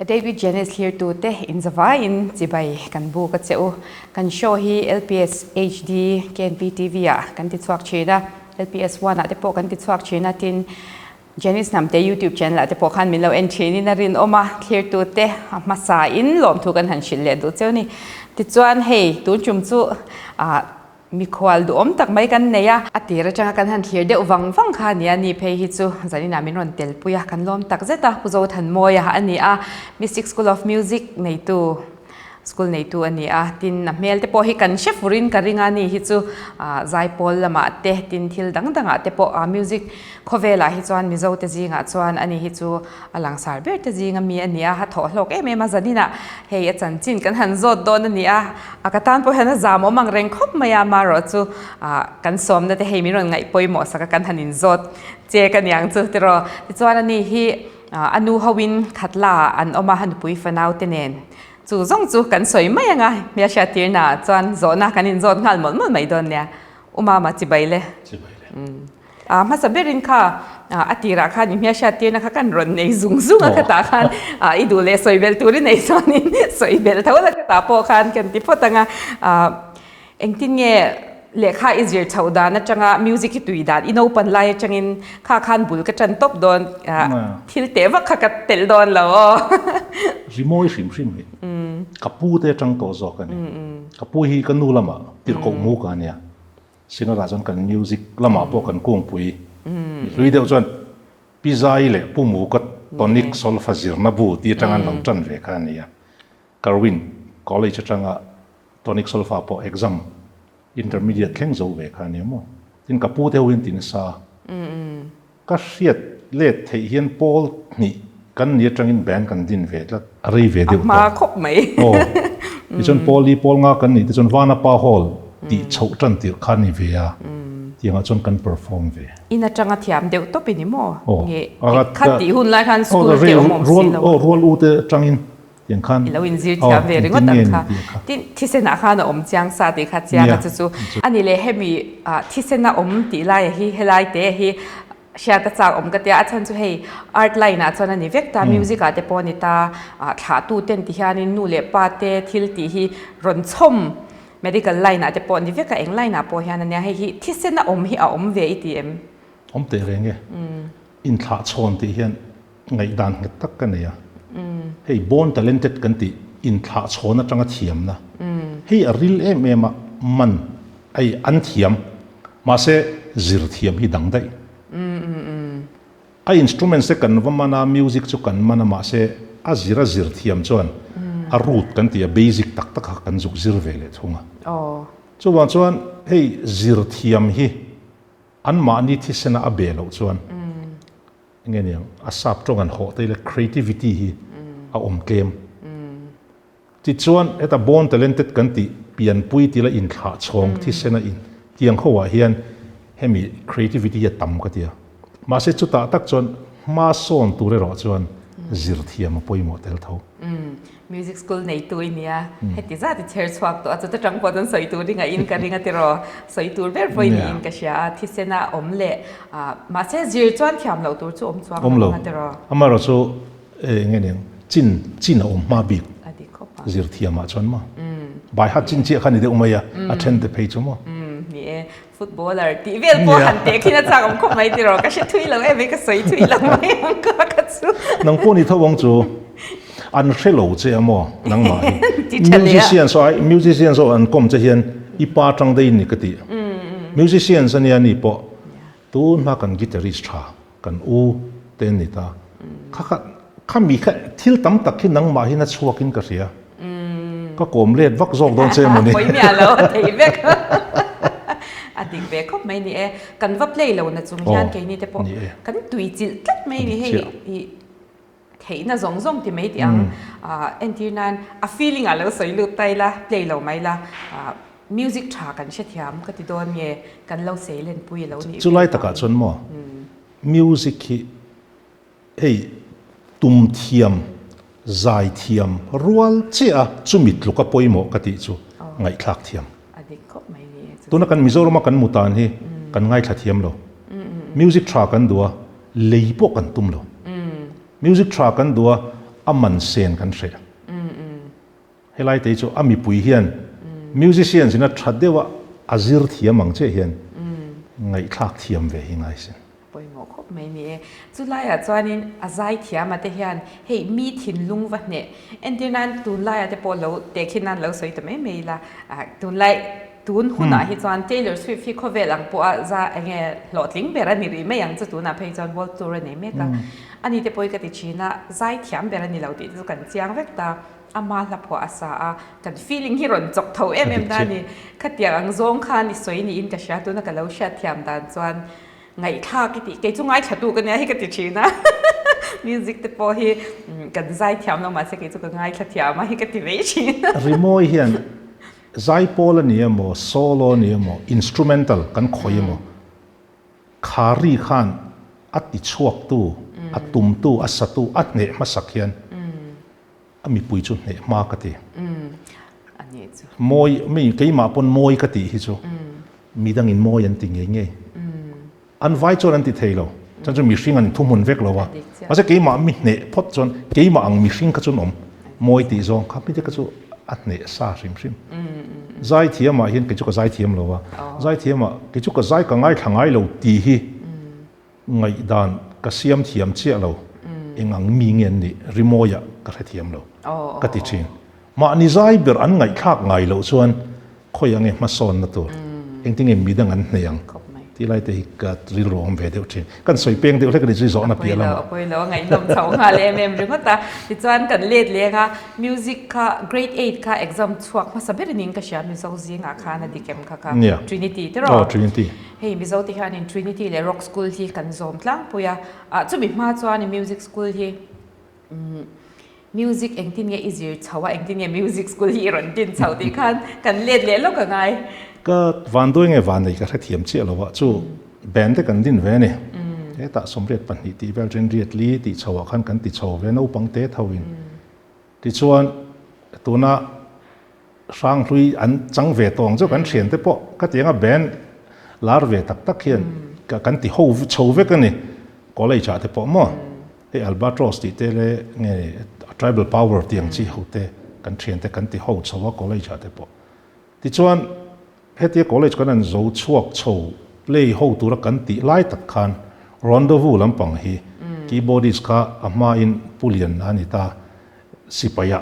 David Janice here to te in Zavain Zibai kan bu ka cheu kan show hi LPS HD KNP TV a kan ti chuak china LPS 1 ate po kan ti chuak china tin Janice nam te YouTube channel ate po khan min lo en chini na rin oma here to te masa in lom thu kan han shil le du cheu ni ti chuan hei tu chum chu mi khwal du om tak mai kan neya atira changa kan han thlir de wang kha nia ni phei hi chu zani na min ron tel puya kan lom tak zeta puzo than moya ani a Mystic School of Music nei tu school nei tu ani a tin na mel te po hi kan chef rin ka ringa ni hi chu zai pol lama te tin thil dang dang te po music khovela hi chuan mizo te jinga chuan ani hi chu alang sar ber te jinga mi ani a ha tho hlok em em zanina hei a chan chin kan han zot don ani a akatan po hana zam omang reng khop maya ma ro chu kan som na te hei mi ron ngai poimo saka kan hanin zot che kan yang chu te ro ti chuan ani hi anu hawin khatla an oma han pui fanau te nen chu zong chu kan soi mai anga mia sha tir na chuan zona kanin zot ngal mol mol mai don nia uma ma chibaile ma saberin kha atira kha ni mia sha tir na kha kan ron nei zung zung ka ta khan idule soibel turin nei sonin soibel thawla ka ta po khan kan ti potanga engtin nge lekha easier chauda na changa music hi tuidan ino pan lai changin kha khan bul ka chan top don thil te wa kha ka tel don lo rimoi rim rim hi kapu te chang to zo kan kapu hi kan nu lama tir ko mu ka nia sina ra jon kan music lama po kan kong pui lui deu chon pizza ile pu mu ka tonic solfazir na bu ti changan long chan ve kha nia Carwin college changa tonic solfa po exam intermediate keng zo ve kha nia mo tin kapu te win tin sa ka hriat le thei hian pol ni kan ni atangin ban kan din ve la rei ve deu ma khop mai ti chon pol nga kan ni ti chon wana pa hall ti chho tan tir khan ni ve a ti nga chon kan perform ve ina changa thiam deu to pini mo nge khati hun lai khan school te mom rol u te changin yang khan ilawin zir thiam ve ringot an kha tin thisena kha na om chang sa ti kha chiang chu chu ani le hemi thisena om ti lai hi helai te hi shia ta chak om ka tia achan chu hei art line a chona ni vekta music ate poni ta tha tu ten ti hianin nu le pa te thil ti hi ron chom medical line ate poni veka eng line a po hian ania hei hi thisena om hi a om ve itm om te renge in tha chon ti hian ngai dan nge tak ka ne ya hei born talented kan ti in tha chona tanga thiam na hei a real em man ai an thiam ma se zir thiam hi dang dai a instrument se kan vamana music chu kan mana ma se a zir thiam chuan a root kan ti a basic tak tak kan zuk zir vele thunga chuan hei zir thiam hi an ma ni thisena a belo chuan nge niang a sap tong an ho te le creativity hi a om kem ti chuan eta born talented kan ti pian pui ti la in thla chong thisena in tiang khowa hian hemi creativity ya tam ka tia ma se chuta tak chon ma son tu re ro chuan zir thiam poi mo tel tho music school nei tu inia heti za ti cher chhuak to acha tang podon soi tu ringa in ka ringa ti ro soi tur ber foi ni in ka sha thisena omle ma se zir chuan thiam lo tur chu om chuak ma ti ro amaro chu nge ne chin om ma bi zir thiam ma chon ma bai hat chin che khani de umaya attend the page mo ni footballer ti vel po han te khina chak om khop mai ti ro ka she thui lo e ka soi thui lo mai ang ka chu nang po ni thawang chu an hrelo che amo nang ma musician so an kom che hian ipa tang dei ni ka ti musicians ani ani po tu na kan guitarist tha kan u ten ni ta kha mi kha thil tam tak khi nang ma hi na chuakin ka ria ka kom let vak zok don che mo ni poi mi alo thei vek adik ve khop mai ni kan va play lo na chung hian ke ni te po kan tui chil tlat mai ni hei thei na zong zong ti mai ti ang entirnan a feeling alo soi lu tai la play lo mai la music tha kan she thiam ka ti don nge kan lo sei len pui lo ni chulai taka chon mo music hi hei tum thiam zai thiam rual che a chumit luka poimo ka ti chu ngai thlak thiam adik khop mai ni tuna kan mizoram kan mutan hi kan ngai thla thiam lo music tha kan dua leipo kan tum lo music tha kan dua aman sen kan se helai te chu ami pui hian musician sina thadewa azir thiam ang che hian ngai thak thiam ve hi ngai sin poi mo khop mai ni chu lai a chuanin azai thiam ate hian hei mi thin lung va ne endinan tu lai ate polo te khinan lo soi te me la tu lai tun huna hi chuan Taylor Swift hi khovelang po a za enge lotling bera ni ri me yang chu tu na phei chuan world tour ne me ka ani te poi ka ti china zai thiam bera ni lo ti chu kan chiang vek ta ama la pho asa a kan feeling hi ron chok tho em da ni khatia ang zong khan ni soi ni in ka sha tu na ka lo sha thiam dan chuan ngai tha ki ti ke chu ngai thatu ka ne hi ka ti china music te po hi kan zai thiam lo ma se ke chu ka ngai thia ma hi ka ti ve china rimoi hian zai pola ni mo solo ni mo instrumental kan khoi mo khari khan ati chuak tu atum tu asatu atne masakhian ami pui chu ne ma ka ti ani chu moi mi ke ma pon moi ka ti hi chu mi dang in moi an ti nge an vai chon an ti thailo chan chu mi hring an thumun vek lo wa ase ke ma mi ne phot chon ke ma ang mi hring ka chun om moi ti zong kha pi te ka chu atne sa rim zai thiam a hian ke chu ka zai thiam lo wa zai thiam a ke chu ka zai ka ngai thangai lo ti hi ngai dan ka siam thiam che lo engang mi ngen ni rimoya ka thiam lo ka ti chin ma ni zai ber an ngai thak ngai lo chuan khoi ange ma son na tur engting em mi dang an hneang ti lai te ka ril ro om ve deuh thin kan soi peng deuh le ka ni zo na pi la poi lo ngai nom chau nga le mem ring ta ti chuan kan let le nga music ka grade 8 ka exam chuak ma saber ning ka sha mi zo zi nga kha na dikem kha ka Trinity te ro Trinity hei mi zo ti han in Trinity le rock school hi kan zom tlang puya chu mi ma chuan music school hi music engtin nge easier chawa engtin nge music school hi ron tin chau ti khan kan let le lo ka ngai ka van doi nge van nei ka thiam che lo wa chu band te kan din ve ne te ta somret pan hi ti vel gen riat li ti chawa khan kan ti chaw ve no pang te thawin ti chuan tuna sang hlui an chang ve tong chu kan thian te po ka tianga band lar ve tak tak hian ka kan ti ho chaw ve ka ni college cha te po mo e albatros ti te le nge tribal power tiang chi ho te kan thian te kan ti ho chawa college cha te po ti chuan hetia college kan an zo chuak chho play ho tur kan ti lai tak khan rendezvous lampang hi keyboardist kha ama in pulian ani ta sipaya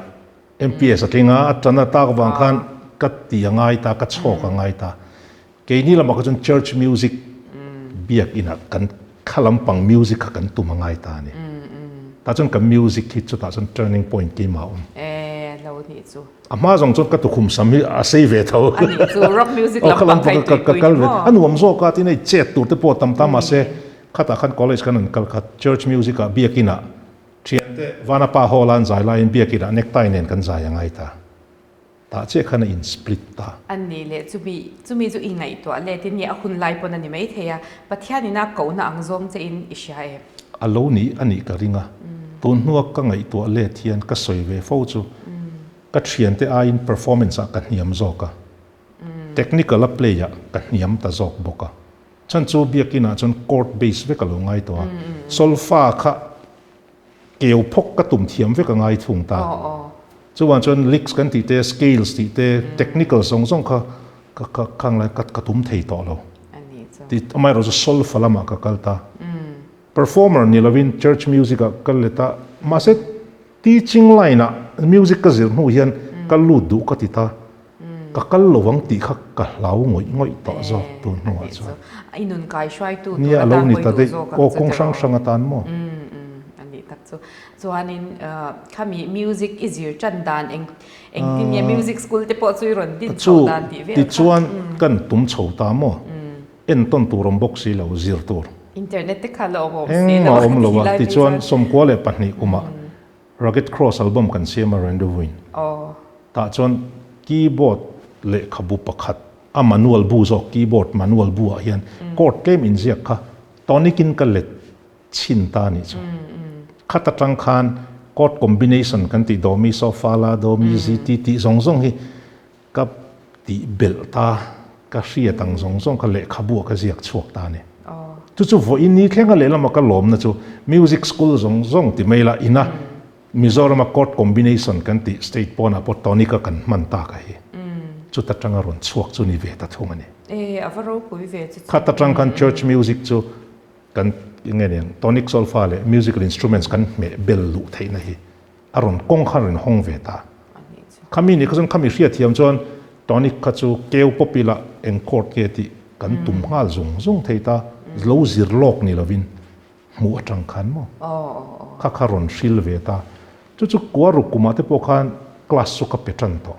MPS atlinga atana ta wang khan ka ti angai ta ka chho ka ngai ta ke ni lama ka chun church music biak ina kan khalampang music kha kan tumangai ta ni ta chun ka music hi chu ta chun turning point ki ma lo ni chu ama zong chot ka tu khum sam hi a sei ve tho ani chu rock music lampang kai ka kal ve anu am zo ka ti nei chet tur te po tam tam ma se khata khan college kan an kal khat church music a biakina thiante vana pa holan zai la in biakina necktie nen kan zai angai ta ta che khana in split ta ani le chumi chu ingai to le tin ni a hun lai pon ani mai theya pathiani na ko na angzong che in isha e alo ni ani ka ringa tun nuak ka ngai to le thian ka soi ve fo chu ka thian te a in performance a ka hniam zo ka technical a play ya ka hniam ta zok boka chan chu biakina chon court base ve ka lo ngai to solfa kha keu phok ka tum thiam ve ka ngai thung ta chuan chon licks kan ti te scales ti te technical song song kha ka khang la ka tum thei to lo ani chu ti amai ro sol falama ka kalta performer ni lovin church music a kaleta ma se teaching line a music ka zir nu hian kal lu du ka ti ta ka kal lowang ti kha ka lau ngoi to zo tu nu a chu inun kai shwai tu ni a lo ni ta de ko kong sang sang atan mo ani tak chu chuanin khami music is your chandan eng tin ye music school te po chui ron din chodan ti ve ti chuan kan tum chho ta mo en ton turom box si lo zir tur internet te khalo om eng om lo wa ti chuan som ko le pahni uma Rugged Cross album kan siama rendezvous ta chuan keyboard le khabu pakhat a manual bu zo keyboard manual bu a hian chord tlem in ziak kha tonikin ka let chin ta ni chu khata tang khan chord combination kan ti do mi so fa la do mi zi ti ti zong zong hi ka ti bel ta ka hria tang zong zong ka le khabu ka ziak chuak ta ni chu vo in ni thlenga le lama ka lom na chu music school zong zong ti maila ina Mizoram chord combination kan ti state pona po tonica kan manta ka hi chu ta tanga ron chuak chu ni ve ta thung ani avaro pui ve chu khata tang kan church music chu kan nge ne tonic solfa le musical instruments kan me bel lu theina hi aron kong kharin hong ve ta khami ni khazon khami hria thiam chon tonic kha chu keu popila en chord ke ti kan tum hal zung zung theita lo zir lok ni lovin mu atang khan mo kha kharon shil ve ta chu kwaru kuma te po khan class su ka petran to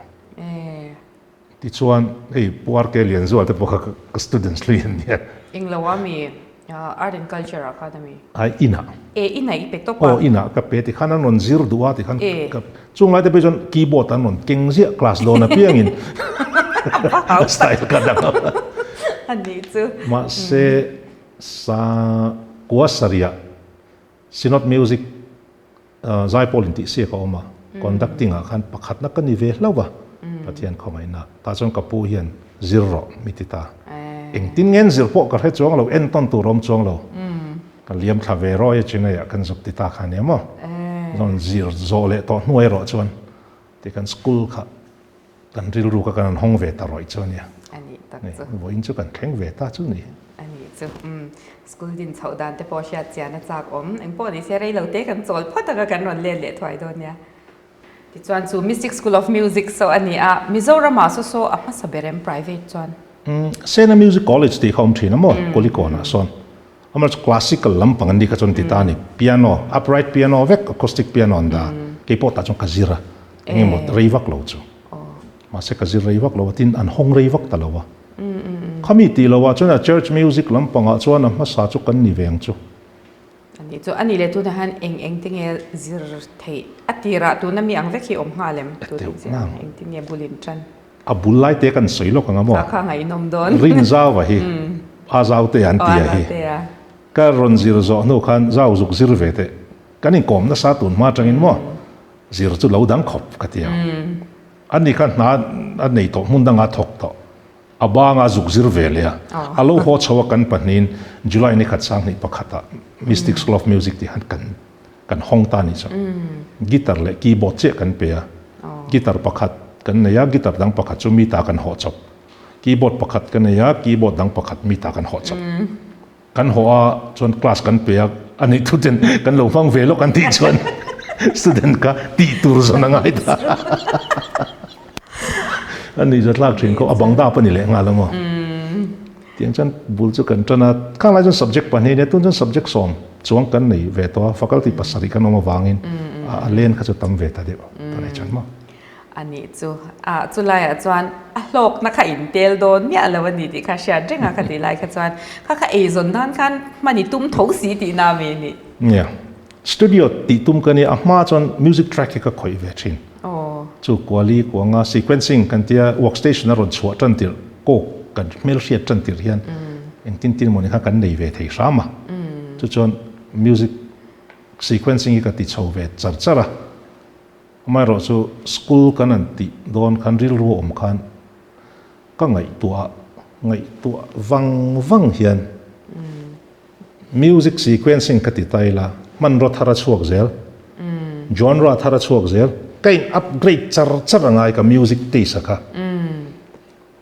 ti chuan hei puar ke lian zual te po kha students lian ya Inglawami Art and Culture Academy ai ina ina i pek to pa ina ka pe ti khan non zir duwa ti khan ka chungai te pe jon keyboard an non kengzia class lo na piangin style ka da ani chu ma se sa kuasaria sinot music zaipol inti se ka oma conducting a khan pakhat na kan ni ve hlawa pathian khomai na ta chong kapu hian zero mitita eng tin ngen zir po ka he chong lo en ton tu rom chong lo kan liam tha ve ro ye china ya kan zuk ti ta khan ya mo non zir zo le to hnuai ro chon ti kan school kha kan ril ru ka kan hong ve ta roi chon ya ani tak ni chu wo in chu kan kheng ve ta chu ni ani chu school din chau dan te po sha chia na chak om eng po ni se rei lo te kan chol phata ka kan ron le thwai don ya ti chuan chu Mystic School of Music so ani a Mizoram so a ma saberem private chuan Sena Music College ti khom thina mo kolikona son amar classical lampang andi ka chon ti ta ni piano upright piano vek acoustic piano anda ke po ta chon kazira ngi mo reivak lo chu ma se kazir reivak lo tin an hong reivak ta lo wa khami ti lo wa chona church music lampang a chona ma sa chu kan ni veng chu ani chu ani le tu na han eng tinge zir thei atira tu na mi ang vek hi om halem tu eng tinge bulin chan abulai te kan soilo ka mo kha ngai nom don rin zaw wa hi a zaw te an ti hi ka ron zir zo no khan zaw zuk zir ve te kanin kom na sa tun ma tangin mo zir chu lo dang khop ka tia ani khan na an nei to mun danga thok to aba nga zuk zir ve le alo ho chawa kan panin July ni khat sang ni pakhata Mystic School of Music ti han kan hong ta ni cha guitar le keyboard che kan pe ya guitar pakhat kan ya guitar dang pakhat chu mi ta kan ho chop keyboard pakhat kan ya keyboard dang pakhat mi ta kan ho chop kan ho a chon class kan pe ya ani thu ten kan lo fang ve lo kan ti chon student ka ti tur zo na ngai ta ani zat lak thin ko abang da pa ni le nga lamo tiang chan bul chu kan tana khang lai chon subject pa ni ne tun chon subject som chuang kan nei ve to faculty pasari kan ma wangin a len kha chu tam ve ta de ta nei chan ma ani chu chu lai a chuan a hlok na kha in tel don mi ala wani ti kha sha drenga kha ti lai kha chuan kha e zon dan khan mani tum tho si ti na me ni yeah studio ti tum kan ni a ma chon music track ka khoi ve thin chu quali ko nga sequencing kan tia workstation ron chwa tan tir ko kan mel sia tan tir hian en tin tin mo ni kha kan nei ve thei sama chu chon music sequencing ka ti chho ve char chara mai ro chu school kan an ti don kan ril ru om khan ka ngai tua wang hian music sequencing ka ti taila man ro thara chuak zel genre thara chuak zel kain upgrade char ngai ka music te saka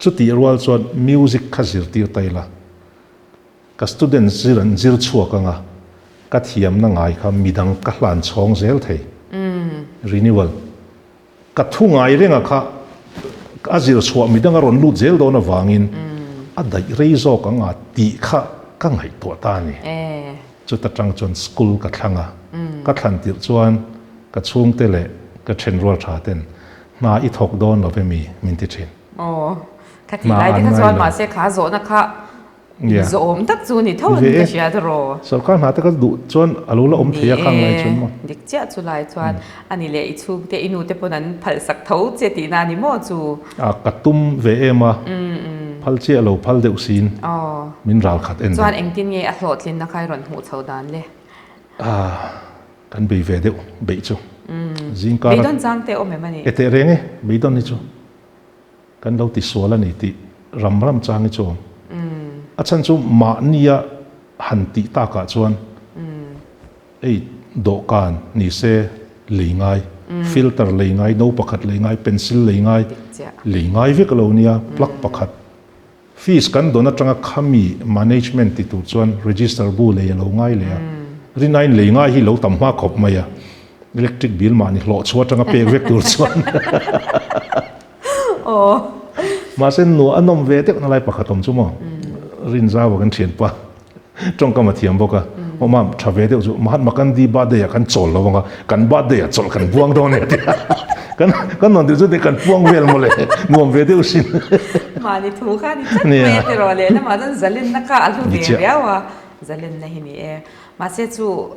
chu ti rual chuan music khazir tir taila ka student zir chuak anga ka thiam na ngai kha midang ka hlan chhong zel thei renewal ka thu ngai renga kha azir chhuwa midang ron lu zel do na wangin a dai reizo ka nga ti kha ka ngai to ta ni chu ta tang chon school ka thlanga ka thlan tir chuan ka chung te le ka then rol tha ten na i thok don lo pe mi min ti thin ka ti lai ka chuan ma se kha zo na kha zo om tak chu ni thon ka sia ro sarkar na ta ka du chuan alula om thia khang ngai chun mo dik cha chu lai chuan ani le i chung te inu te ponan phal sak tho che ti na ni mo chu a katum ve ema phal che lo phal deuh sin min ral khat en chuan eng tin nge a hlot lin na khai ron hu chho dan le kan be ve deuh be chu zingka be don jang te o me mani ete renge be don ni chu kan lo ti sola ni ti ram chang chu achan chu ma nia han ti ta ka chuan ei do kan ni se lei ngai filter lei ngai no pakhat lei ngai pencil lei ngai Dạ. lei ngai vek lo nia plug pakhat fees kan dona tanga khami management ti tu chuan register bu le lo ngai le rinain lei ngai hi lo tam ma khop maya electric bill ma ni lo chua tanga pe vek tur chuan ma sen no anom ve tek na lai pakhatom chu mo rin za wa kan thian pa trong ka ma thiam boka o ma thave de chu mahatma gandhi ba de ya kan chol lo wanga kan ba de ya chol kan buang do ne kan non de chu de kan buang vel mo le nuam ve de usin mà đi thu khá đi chắc mẹ thì rồi lên mà dân zalin na ka alhu về béo à zalin na hi ni e mà sẽ chú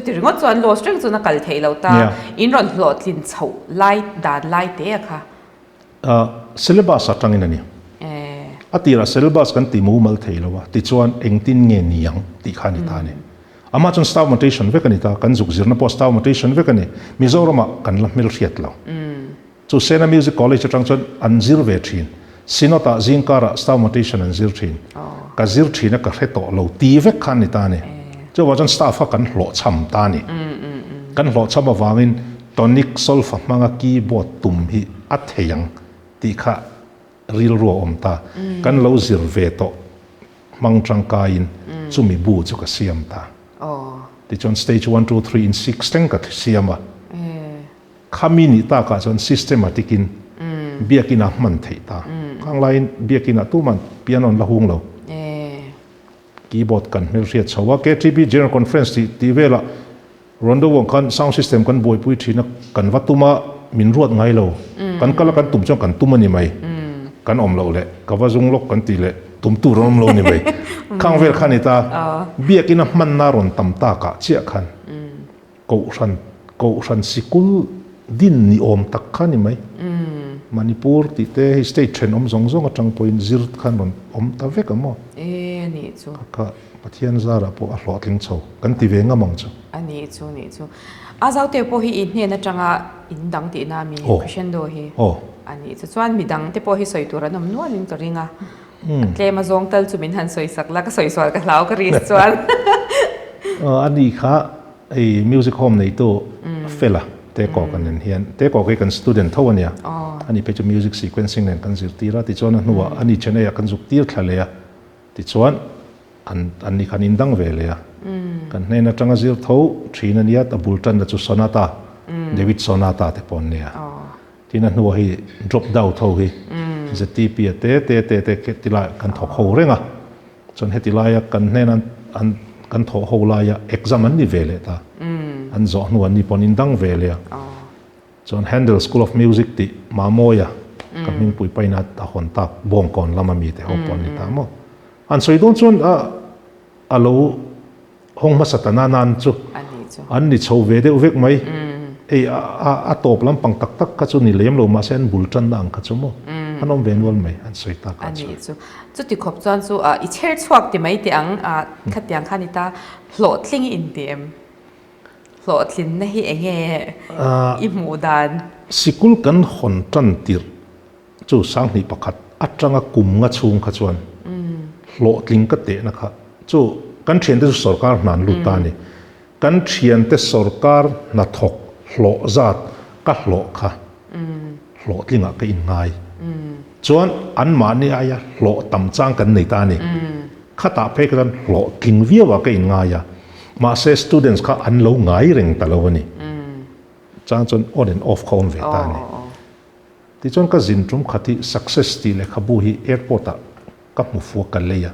thì ngót chuan lo string chu na kal thei lo ta in ron hlot lin chho light dan light te kha syllabus atangin ani atira syllabus kan ti mu mal thei lo wa ti chuan engtin nge niang ti khani ta ne ama chon staff mutation ve kani ta kan zuk zirna post staff mutation ve kani mizorama kan la mil riat lo chu Sena Music College atang chon anzir ve thin sinota zingkara staff mutation anzir thin ka zir thina ka hreto lo ti ve khani ta ne chu wa chon staff kan hlo cham ta ni kan hlo cham awangin tonic solfa manga keyboard tum hi atheyang ti kha ril ro om ta kan lo zir ve to mang tangkain chumi bu chu ka siam ta ti chon stage 1 2 3 in 6 teng ka siama khamini ta ka chon systematic in biakina man thei ta kang line biakina tu man piano la hung lo keyboard kan mel riat chawa KTB general conference ti vela rondo wong kan sound system kan boi pui thina kan watuma min ruat ngai lo kan kala kan tum chong kan tumani mai kan om lo le kawazung lok kan ti le tum tu rom lo ni mai khang vel khanita biakina man na ron tam ta ka chia khan ko ran sikul din ni om tak khani mai Manipur ti te state train om zong zong atang point zir khan ron om ta vek amo ni chu ka pathian zara po a hlot ling chho kan ti ve ngamang chu ani chu azau te po hi in ne na tanga in dang ti na mi crescendo hi ani chu chuan mi dang te po hi soi tur anom nuan in ka ringa tle ma zong tal chu min han soi sak la ka soi swal ka hlau ka ri chuan ani kha ei music home nei to fela te ko kan nen hian te ko ke kan student thawania ani pe chu music sequencing nen kan zir tira ti chuan nuwa ani chene ya kan zuk tir thlale ya ti chuan an ni khan indang ve le ya kan ne na tanga zir tho thina nia ta bultan na chu sonata David sonata te pon ne ya tina nuwa hi drop down tho hi ZTP te ke tila kan thok ho renga chon hetila ya kan ne an kan thok ho la ya exam an ni ve le ta an zo nuwa ni pon indang ve le ya chon Handel School of Music ti mamoya kaming pui paina ta hon tak bong kon lama mi te ho pon ni ta mo an soi don chon alo hong ma satana nan chu an ni chho ve de uvek mai ei a top lam pang tak tak ka chu ni lem lo ma sen bultan dang ka chu mo anom ven wal mai an soi ta ka chu ti khop chan chu i cher chuak ti mai ti ang khatyang khanita hlot thling in tem hlot thlin na hi enge I mu dan sikul kan hon tan tir chu sang ni pakhat atanga kum nga chung kha chuan hlot tling ka te na kha chu kan thian te sarkar nan lu ta ni kan thian te sarkar na thok hlo zat ka hlo kha hlo tlinga ka in ngai chuan an ma ni aya hlo tam chang kan nei ta ni khata phe kan hlo tling viawa ka in ngai ya ma se students kha an lo ngai reng ta lo ni chang chon on and off khon ve ta ni ti chon ka zin trum khati success ti le khabu hi airport a ka mu fu ka le ya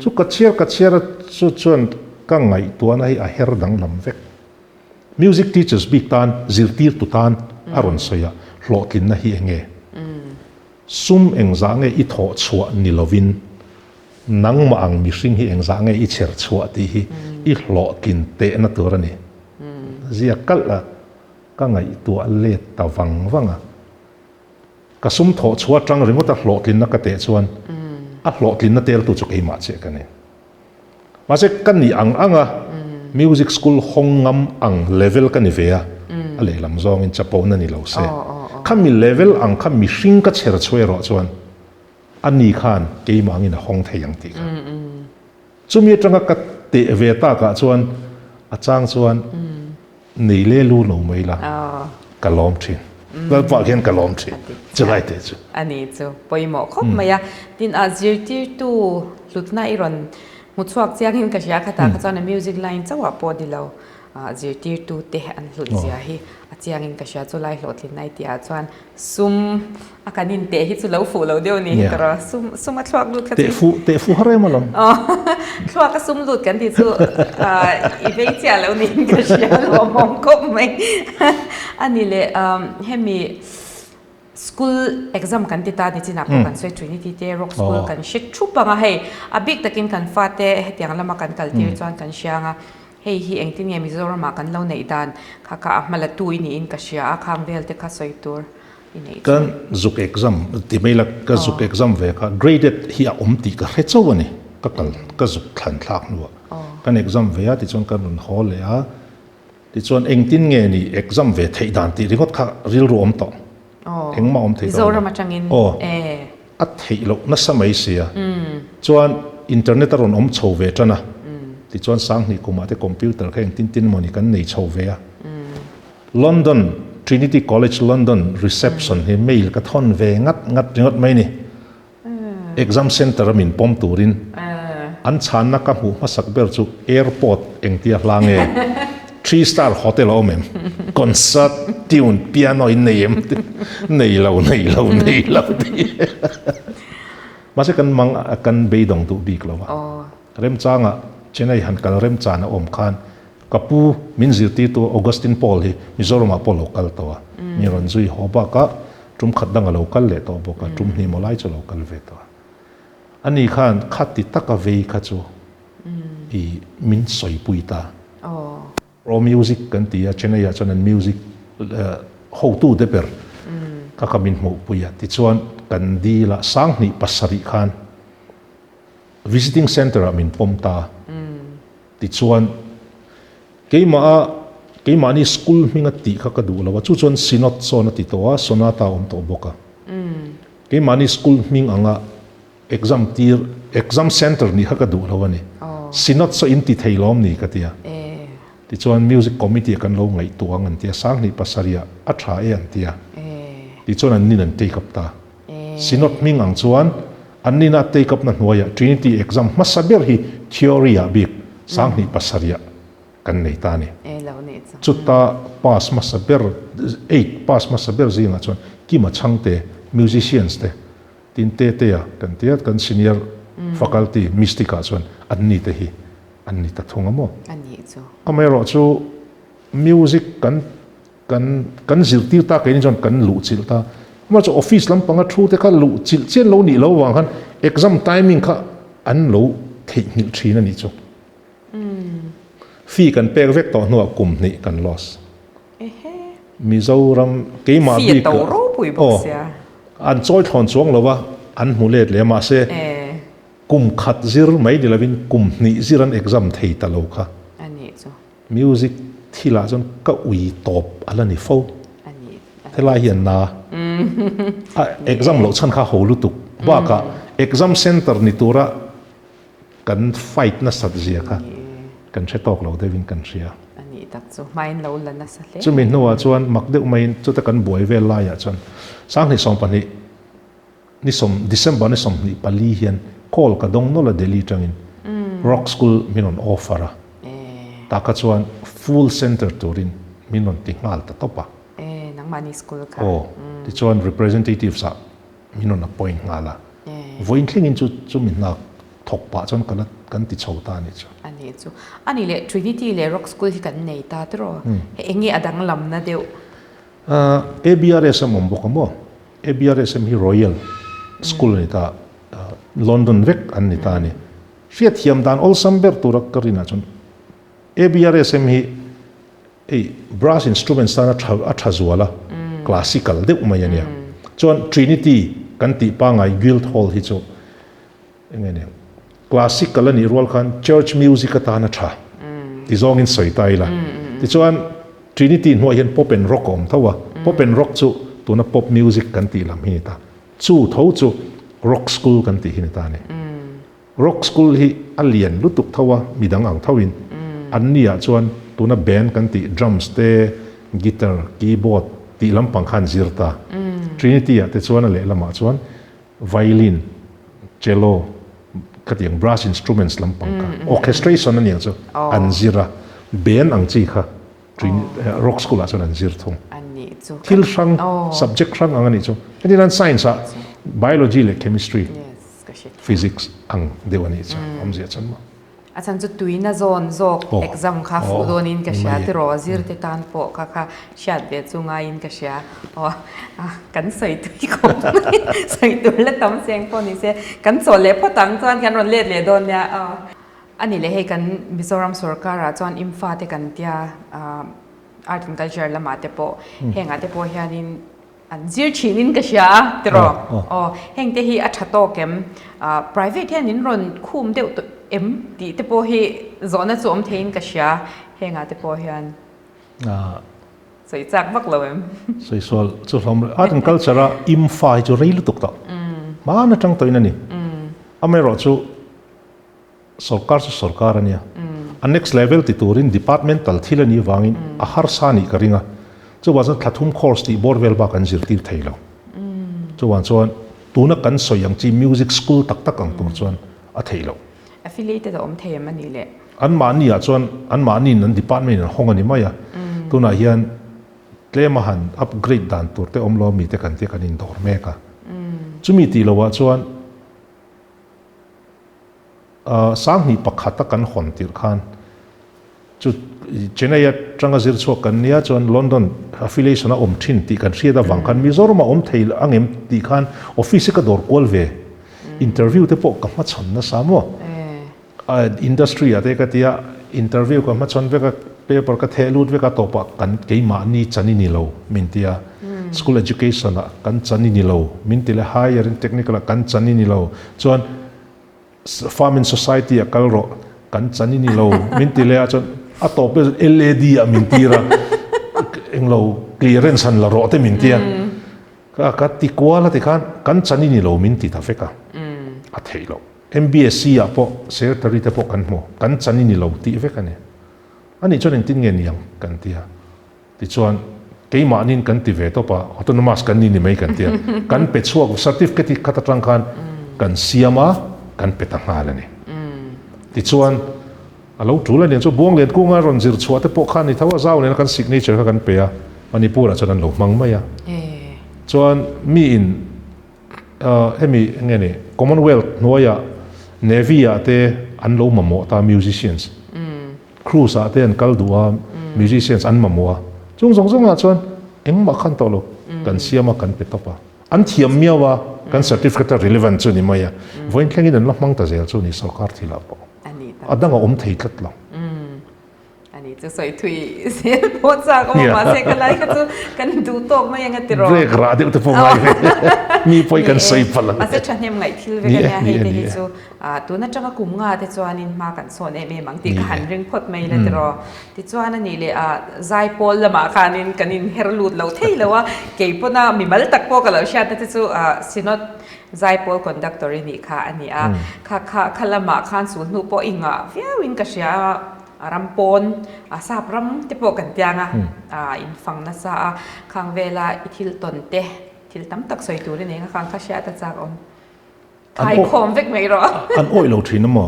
chu ka chiar chu chuan ka ngai tuan ai a her dang lam vek music teachers big tan zirtir tu tan aron soya hlotlin na hi enge sum engza nge I tho chua ni lovin nang ma ang mi hring hi engza nge I cher chua ti hi I hlotlin te na turani zia kal la ka ngai tu a le ta wanga ka sum tho chua tang ringo ta hlotlin na ka te chuan a hlotlin na tel tu chu ke ma che ka ne ma se kan ni anga music school hongam ang level kan ni vea ale lam zong in chapo na ni lo se khami level ang khami hring ka cher chwe ro chuan ani khan ke mang in hong theyang ti ka chumi tanga ka te ve ta ka chuan a chang chuan nei le lu no mai la ờ kalom thin dal pa hian kalom thin chulai te chu ani chu poimo khop maya tin a zirtir tu lutna iron muchuak chiang hin ka sia khata ka chana music line chawa podilo a zirtir tu te an lut zia hi a chiang in ka sia chulai hlotlin nai tia chuan sum akanin te hi chu lo fu lo deu ni tara sum a thluak lut ka te fu hare malom thluak ka sum lut kan ti chu i vei chia lo ni ka sia lo mong khop mai ani le hemi school exam kan ti ta ni china ko kan soi Trinity te rock school kan shik thu panga hei a big takin kan fa te hetiang lama kan kaltir chuan kan sianga hei hi engtin nge Mizoram kan lo nei dan kha kha mala tu ini in ka sia a kham vel te kha soi tur ini kan zuk exam ti maila ka zuk exam ve kha graded hi a ti ka he chawani ka zuk thlan thlak nu kan exam ve a ti chon kan run hol le a ti chon engtin nge ni exam ve thei dan ti ringot kha ril ru to engma thei Mizoram atangin a thei lo na samai sia chuan internet ron chho ve chana ti chuan sang ni kuma te computer kha engtin tin moni kan nei chho ve a London Trinity College London reception he mail ka thon ve ngat mai ni exam center min pom turin an chan na ka mu masak ber chu airport engtia hlange 3-star hotel omem concert tune piano in name nei lo ti ma se kan mang kan be dong tu bik lo wa rem changa chenai han kal rem chana om khan kapu min zirti to Augustine Paul hi Mizoram Paul local to mi ron zui hoba ka tum khat dang local le to boka tum ni molai cho local ve to ani khan khati taka ve kha chu i min soi puita pro music kan tia chenai ya chanan music ho tu de per ka kamin mo puya ti chuan kan di la sang ni pasari khan visiting center amin pomta ti chuan keima ni school minga ti kha ka du lawa chu chuan sinot sona ti towa sonata to boka keima ni school ming anga exam center ni kha ka du lawa ni sinot so in ti theilom ni ka tia ti chuan music committee kan lo ngai tuang an tia sang ni pasaria a tha e an tia ti chuan an nin an take up ta sinot ming ang chuan an nina take up na hnuaya Trinity exam masaber hi theory a bik sang ni pasaria kan nei ta ni chuta pass masaber 8 pass masaber zinga chuan ki ma changte musicians te tin te ya kan senior faculty mystica chuan an ni te hi an ni ta thunga mo an ni chu kamero chu music kan zirti ta ke ni chuan kan lu chil ta ma chu office lam panga thu te kha lu chil chen lo ni lo wang khan exam timing kha an lo thei ngil thina ni chu fi kan pek vek to hnuwa kum ni kan loss Mizoram keima bi to ro pui bo sia an choi thon chuang lowa an mulet le ma se kum khat zir mai dilavin kum ni ziran exam thei ta lo kha ani chu music thila jon ka ui top ala ni fo ani thela hian na exam lo chan kha holu tuk ba ka exam center ni tura kan fight na sat zia kha kan che tok lo devin kan ria ani tak chu main lo la na sa le chu min nowa chuan makdeu main chu ta kan boi vel la ya chuan sang ni som pani ni som December ni som ni pali hian call ka dong no la Delhi tangin rock school minon offer ta ka chuan full center turin minon ti ngal ta topa nang mani school ka ti chuan representative sa minon appoint ngala voin thlingin chu min na thok pa chuan kan ti chhota ni chu ani le Trinity le rock school hi kan nei ta tro he engi adang lam na deu ABRSM ombokamo ABRSM hi Royal School ni ta London vek an ni ta ni fiat hiam dan all samber turak karina chun ABRSM hi brass instruments ta a thazuala classical de umayania chon Trinity kan ti pa ngai Guildhall hi chu engene classical ani rol khan church music ta na tha ti zong in soitai la ti chuan Trinity hnuai hian pop and rock om thawa pop and rock chu tuna pop music kan ti lam hi ta chu tho chu rock school kan ti hi ta ni rock school hi alian lutuk thawa midang ang thawin an nia chuan tuna band kan ti drums te guitar keyboard ti lampang khan zirta Trinity te chuan le lama chuan violin cello katiang brass instruments lampang ka orchestration ani chu an zira band ang chi kha rock school a chuan an zir thung ani chu thil sang subject sang ang ani chu ani ran science a biology le chemistry yes ka shi physics ang dewani chu amzia chan ma achan chu tuina zone zok exam kha fu donin ka sha ti ro zir te tan po kha shat be chunga in ka sha kan soi tui ko soi tu la tam seng po ni se kan so le pho tang chuan kan ron le don ya ani le he kan Mizoram sarkar a chuan imfa te kan tia art and culture lama te po henga te po hianin an zir chinin ka sha ti ro heng te hi a thato kem private hianin ron khum deuh em ti te po hi zona chom thein ka sha henga te po hian soi chak vak lo em soi sol chu hlom art and culture a imfa hi chu reilu tuk ta ma na tang toina ni amero chu sarkar ania a next level ti turin departmental thilani wangin a har sani karinga chu wasan thathum course ti borwell ba kan zir ti thailo chu wan chuan tuna kan soyang chi music school tak tak ang tur chuan a thailo affiliated om them ani le an mani a chuan an mani nan department an hongani maya tuna hian tlemahan upgrade dan tur te omlo mi te kan te kan in dor meka chumi ti lo wa chuan sang ni pakhata kan hon tir khan chu chenaya tanga zir chho kan nia chuan London affiliation a om thin ti kan ria da wang kan Mizoram a om theil angem ti khan office ka dor kol ve interview te po ka ma chon na samo industry ate ka tia interview ka ma chon ve ka paper ka thelut ve ka topa kan keima ni chani ni lo min tia school education a kan chani ni lo min tile higher and technical a kan chani ni lo chuan farming society a kalro kan chani ni lo min tile a chuan a top LED a min tira englo clearance han la ro te min tia ka ti kwala te kan chani ni lo min ti ta feka a theilo MBSC a po secretary te po kan mo kan chani ni lo ti feka ne ani chuan in tin nge niang kan tia ti chuan keima anin kan ti ve to pa autonomous kan ni mai kan tia kan pe chuak certificate khata tang khan kan siama kan pe ta ngala ni ti chuan alo thula ne chu buang len ku nga ron zir chua te po khan ni thawa zaw ne kan signature ka kan pe a manipur a chuan lo mang mai a chuan mi in hemi nge ne commonwealth noya navy a te an lo mamo ta musicians cruise a te an kal duwa musicians an mamo a chung a chuan engma khan to lo kan siama kan pe topa an thiam miawa kan certificate relevant chu ni maya voin thlengin an lamang ta zel chu ni sarkar thila po ani ta adanga om thei tlat lo ani chu soi thui se po cha ko ma se ka lai ka chu kan du tok ma yang atiro re gra de te po ngai mi poi kan soi pala ase thahnem ngai thil ve ka he te hi chu tu na changa kum nga te chuanin ma kan son e me mang ti kan ring phot mai la tiro ti chuan ani le zai pol lama khanin kanin herlut lo thei lawa ke pona mi mal tak po ka lo sha te chu sinot zai pol conductor ni kha ani kha khalama khan su nu po inga viawin ka sha rampon asap ram te po kan tianga in fang na sa khang vela ithil ton te thil tam tak soi tu ni nga khang kha sha ta chak on khai khom vek mai ro an oi lo thina mo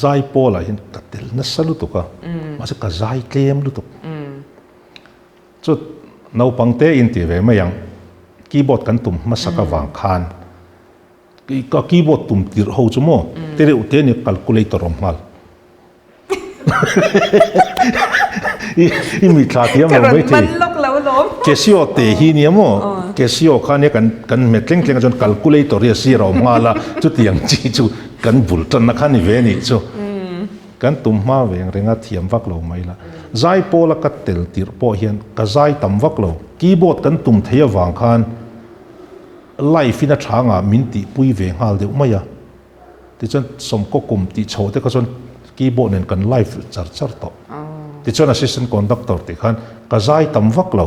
zai pola hin tatel na salu to ka ma se ka zai tlem lu to chu nau pangte in ti ve mayang keyboard kan tum ma saka wang khan ka keyboard tum tir ho chu mo tere u te ni calculator rom mal i mi tla ti am mai ti lok lo lom Casio te hi ni mo Casio khan ne kan metleng tleng jon calculator ya si ro mala chu tiang chi chu kan bul tan na khan ni ve ni chu kan tum ma veng renga thiam vak lo mai la zai pola ka tel tir po hian ka zai tam vak lo keyboard kan tum theya wang khan life ina thanga minti pui ve ngal de maya ti chan som ko kum ti chote ka chon keyboard nen kan live char to ti chon assistant conductor ti khan ka zai tam vak lo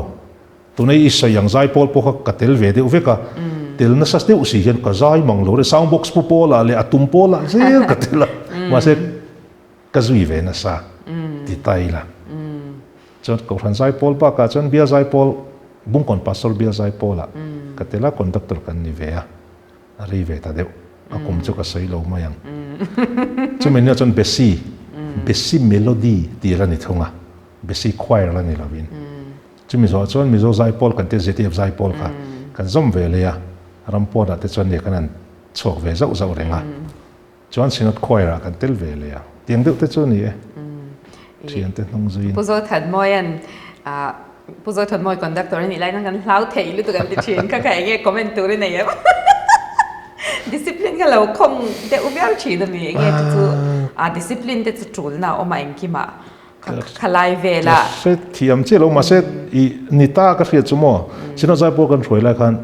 tu nei isa yang zai pol po ka tel ve de uveka tel na sas de usi hian ka zai mang lo re sound box po pola le atum pola zel ka tel ma se ka zui ve na sa ti tai la chon ko ran zai pol pa ka chon bia zai pol bung kon pasol bia zai pola ka tela conductor kan ni ve a ri ve ta deu a kum chu ka sei lo ma yang chu men ya chon besi melody ti ra ni thunga besi choir la ni lovin chu mi zo chon mi zo zai pol kan te ztf zai pol ka kan zom ve le ya ram po da te chon ne kan an chok ve zau zau renga chon sinot choir kan tel ve le ya tiang deu te chu ni e chian te nong zui pu zo that moi an pu zo that moi conductor ni lai nang kan hlau thei lu tu kan ti chin ka kai nge comment tu nei ya discipline ka lo khom te u biar chi da mi nge tu discipline te chu na o ma eng ki ma khalai ve la se thiam che lo ma se I nita ka ria chu mo sino zai po kan throi la khan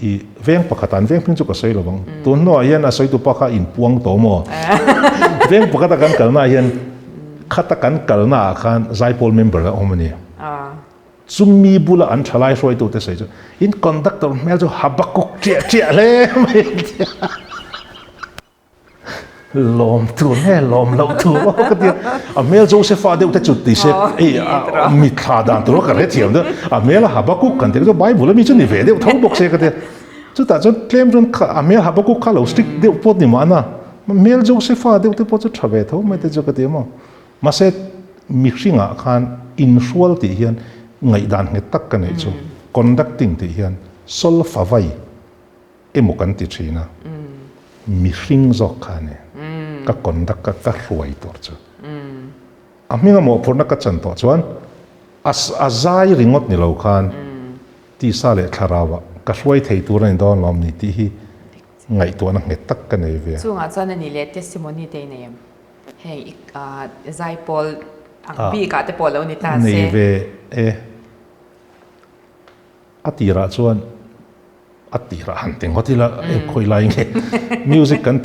I veng pakhatan veng ping chu ka sei lo bang tu no hian a sei tu pakha in puang to mo veng pakhata kan kalna hian khata kan kalna khan zai pol member la omani chumi bula an thalai roi tu te sei chu in conductor mel chu habakuk chia le lom tu nghe lom lâu tu cái gì à mẹ Joseph đều tại chút tí sẽ mi thà đàn tu cái hết thiểm đó à mẹ là Habakkuk cần thế cái Bible là mi chút đi về đều thấu bọc xe cái gì chút ta chút claim chút à mẹ Habakkuk khá lâu stick đều bớt đi mà na mẹ Joseph đều tự bớt chút trả về thấu mấy cái cái gì mà sẽ mi sinh à khan influence thì hiện ngày đàn ngày tắc cái này chú conducting thì hiện sol pha vai em một cái tí na mi sinh giọt khan này các conduct các ruồi tổ chức, mình mau phun các chân tổ chuan, azai ringot ni lâu khan, ti sa lệ tharawa, các ruồi thấy tu này đó làm ni ti hi, ngày tu anh nghe tắc cái này về. Chung chuan anh lệ testimony đây này, hey, zai Paul, ang bi cả te Paul lâu ni ta se. Này về, atira chuan, atira hunting, hoti la khoi lai nghe, music kan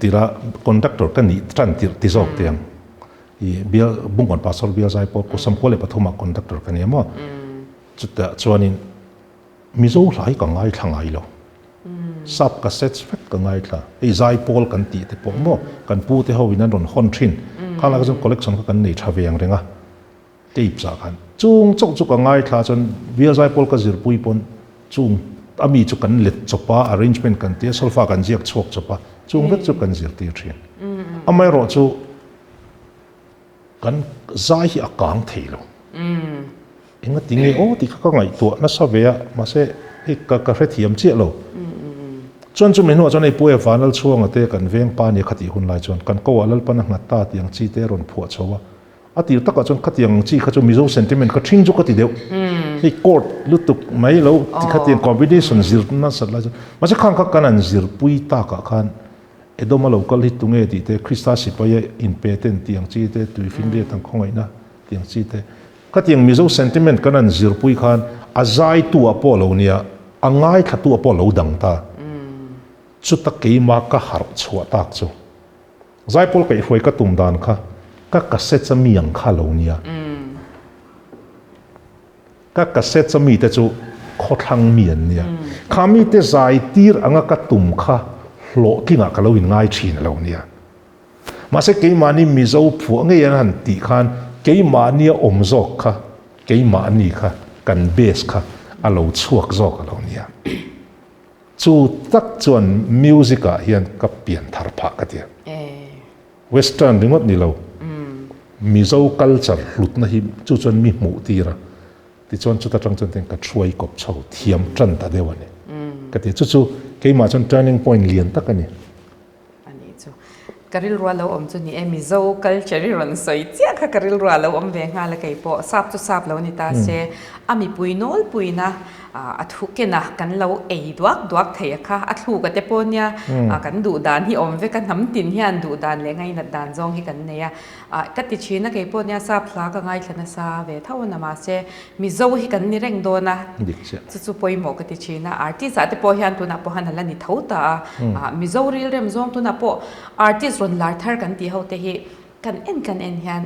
tira conductor kan ni tran ti zok tiang I bia bung kon pasol bia zai po ko sam ko le pathuma conductor kan yamo chuta chuanin mizo lai ka ngai thangai lo sap ka set fek ka ngai thla ei zai pol kan ti te po mo kan pu te ho in ron hon thin khala ka collection ka kan nei thawiang renga teip sa kan chung chok chu ka ngai thla chon bia zai pol ka zir pui pon chung ami chu kan let chopa arrangement kan te solfa kan jiak chok chopa chung vek chu kan zir ti thin amai ro chu kan zai hi akang thei lo inga tinge o ti ka ngai to na sa ve ma se hi ka hre thiam che lo chon chu menu chon ei pu e vanal chuang ate kan veng pa ni khati hun lai chon kan ko alal pan nga ta tiang chi te ron phuwa chowa ati taka chon khatiang chi kha chu mizo sentiment ka thing chu ka ti deu hi court lutuk mai lo ti khatiang combination zir na sat la ma se khang kha kanan zir pui ta ka khan edoma local hit tunge ti te Krista sipaye in peten tiang chi te tuifin le tang khongai na tiang chi te khatiang mizo sentiment kanan zir pui khan azai tu apolo nia angai khatu apolo dang ta chuta keima ka har chhuwa tak chu zai pol kai hroi ka tum dan kha ka cassette chami ang kha lo nia ka cassette chami te chu khothang mian nia khami te zai tir anga ka tum kha lo kinga ka lo in ngai thin lo nia ma se keima ni mizo phu nge yan han ti khan keima ni omzok kha keima ni kha kan base kha alo chuak zok lo nia chu tak chuan music a hian ka pian thar pha ka tia western ringot ni lo mizo culture lut na hi chu chuan mi mu tira ti chuan chu ta tang chuan ten ka thuai kop chho thiam tran ta dewani ka ti chu keima chuan turning point lian tak ani ani chu karil rualo om chu ni mizo culture ron soi chia kha karil rualo om ve nga la kai po sap chu sap lo ni ta se ami puinol puina athu kena kan lo ei duak thei kha athu ka te ponia kan du dan hi om ve kan ham tin hian du dan le ngai na dan jong hi kan neya ka ti china ke ponia sa phla ka ngai thana sa ve thawna ma se mizo hi kan ni reng do na chu poimo ka ti china artist ate po hian tu na po han hala ni thauta mizo ril rem zong tu na po artist ron lar thar kan ti ho te hi kan en hian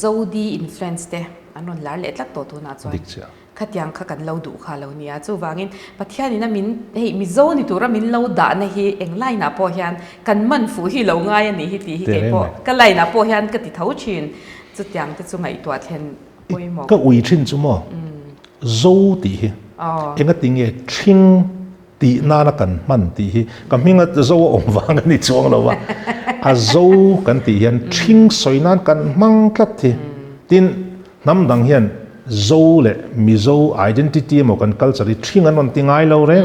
zodi influence te anon lar le tlak to tu na choi khatiang kha kan lo du kha lo nia chu wangin pathiani na min hei mizo ni tura min lo da na hi englai na po hian kan man fu hi lo ngai ani hi ti hi ke po ka lai na po hian ka ti thau chin chu tiang te chu ngai to thlen ก็อุยชินจุโมโจตีเองก็ติงเอชิงตีน่านักันมันตีก็มิงก็โจองวางกันนี่จวงเราว่าอาโจกันตีเฮียนชิงสวยนั้นกันมังคัดทีตินน้ำดังเฮียนโจเล่มีโจ identity หมกัน culture ชิงอันนั้นติงไงเราเร่ง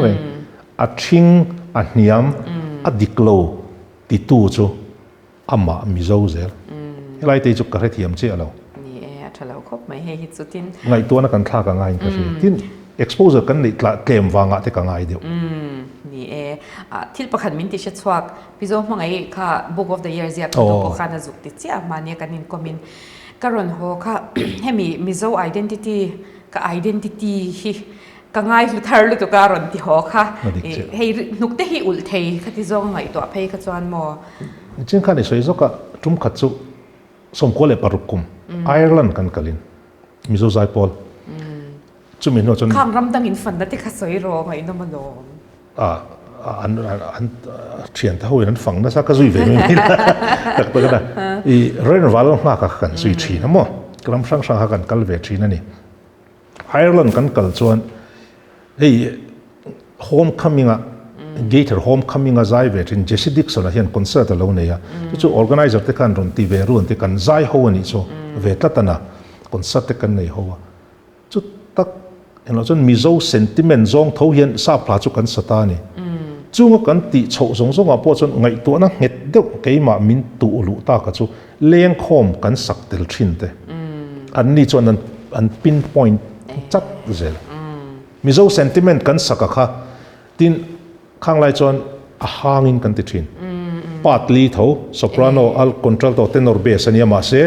อาชิงอาเนียมอาดิกโลติตูจูอามามีโจเซลอะไรที่จุกกระเทียมเจ้าเรานี่ถ้าเราครบไม่ให้ฮิตสุดทินไงตัวนักการท่ากันไงก็คือที่ exposure กันนี่ละเกมวางอะที่กันไงเดียวนี่ที่ประคันมินติเชตสวกพี่โจมังไงค่ะ Book of the Year เสียตัวประคันจุกติเสียมาเนี่ยกันนินก็มินการันหัวค่ะให้มีโจ identity กับ identity ฮีก็ง่ายสุดท้ายเลยตัวการันที่หัวค่ะให้นุกเตหิอุลเทยค่ะที่โจไงตัวเพย์กับจวนมอจริงค่ะในส่วนก็จุ่มขัดจุสมควรเลยปรุกุมไอร์แลนด์กันกลินมิโซไซปอลจุ่มอินโนจนข้างรำดังอินฟันนั่นที่ข้าสวยรอไงน้ำมันลมอันเชียนเท่านั้นฝั่งนั้นสักก็สุยเวรนี่นะแต่ตัวกันนะอีเรนวัลมากกันสุยชีนะมั้งกลำช่างกันกัลเวชีนั่นนี่ไอร์แลนด์กันกัลจวนไอ้โฮมคัมมิ่งอะGator Homecoming อะใจเวทินเจสซี่ดิกสันเห็นคอนเสิร์ตแล้วเนี่ยจู่ organizer ที่กันรุนที่เวรุนที่กันใจหัวนี่จู่เวทัตนะคอนเสิร์ตที่กันเนี่ยหัวจู่ตักเห็นแล้วจนมีโซ่เซนติเมนต์จงเท่าเห็นซาพลาจุกันสตานี่จู่กันติโฉสงสงอ่ะพอจนไงตัวนั้นเห็ดเดียวเกี่ยมามินตูลุตากจู่เลี้ยงคอมกันสักเดลชินเตอันนี้จนอัน pinpoint จัดเจลมีโซ่เซนติเมนต์กันสักค่ะทินข้างไล่จนหางอินกันติดชินปาดลีเท่าโซปราโนอัลคอนทรัลต์เทนอร์เบสอันนี้มาเซ่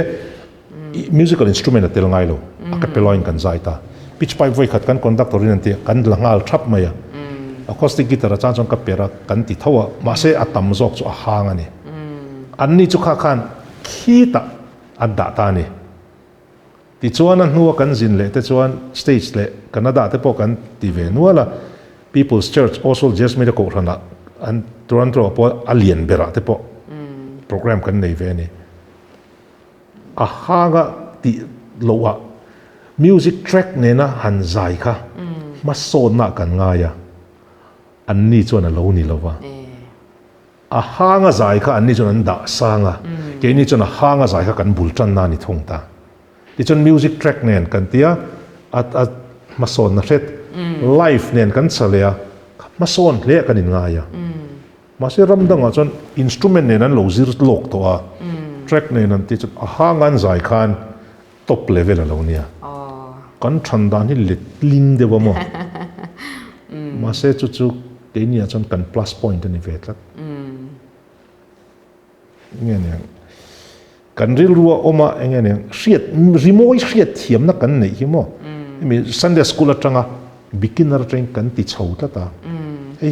มิวสิคัลอินสตรูเมนต์เตลง่ายลูอะคาเปลอยกันใจตาพิชไปไว้ขัดกันคอนดักตอร์นั่นที่กันหลังอัลทับมาอะอะคอสติกกีตาร์จานจงกับเปร่ากันติดเท่ามาเซ่อัตตามจอกจู่หางอันนี้จุกข้างขี้ตาอัดดาตานี่ที่ชวนนั้นนัวกันจินเล่ที่ชวนสเตจเล่กันนัดดาที่พวกกันที่เวนัวละPeople's Church also just made a call on that and Toronto po alien bera te po program kan nei ve ni a hanga ti lowa music track ne na han zai kha ma son na kan nga ya an ni chona lo ni lowa a hanga zai kha an ni chona da sanga ke ni chona hanga zai kha kan bul tan na ni thong ta ti chon music track ne kan tia at ma son na set life เนี่ยกันเสลียมาโซนเละกันยังไงอะมาเสียรำดังอ่ะจนอินสตูเมนต์เนี่ยนั้นโหลซิร์โลกตัวแทร็กเนี่ยนั้นที่จะห่างกันใจคันท็อปเลเวลแล้วเนี่ยกันชันดานี่ลินเดียวมั้งมาเสียจู่ๆเดี๋ยวนี้จนกัน plus point นี่เวทละเนี่ยกันเรียรู้ว่าออกมาเนี่ยเสียดริโมยเสียดเทียมนักกันไหนที่มั้งมี Sunday School จังอ่ะbeginner train กันติดเช่าตาตาไอ้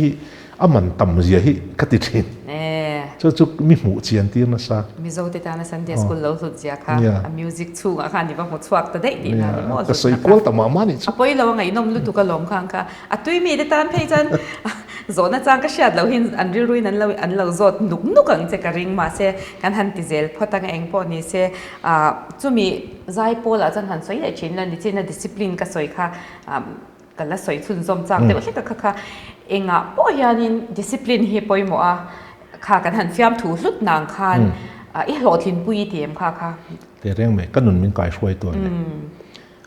อามันต่ำเสียที่คัดติดชินจู่ๆมีหมู่เชียนตีนะซะมีโจติตานะ Sunday School เราสุดเสียค่ะมิวสิกชูอ่ะค่ะนี่ว่าหมดสวักแต่ได้ดีนะก็สวยกว่าแต่มามันนี่อ่ะพอเราไงน้องลุตุกะลงข้างค่ะอ่ะตุ้ยมีได้ตามเพย์จันโซนน่ะจังก็เชียดเราเห็นอันรุ่ยนั้นเราโจดนุกกังจะกระริงมาเสกันหันติเซลพอตั้งเองพอนี่เสจู่มีใจโพลอาจารย์หันสวยได้ชินแล้วนี่เจน่ะ discipline ก็สวยค่ะกันละสวยทุนสมจังแต่ว่าที่ก็ค่ะเองอ่ะพวกยานิน discipline เฮปอยหมอค่ะกันหันฟิล์มถูลุดนางคันอีหลอทินปุยเทียมค่ะแต่เรื่องไหมก็นุนมินกายช่วยตัวเนี่ย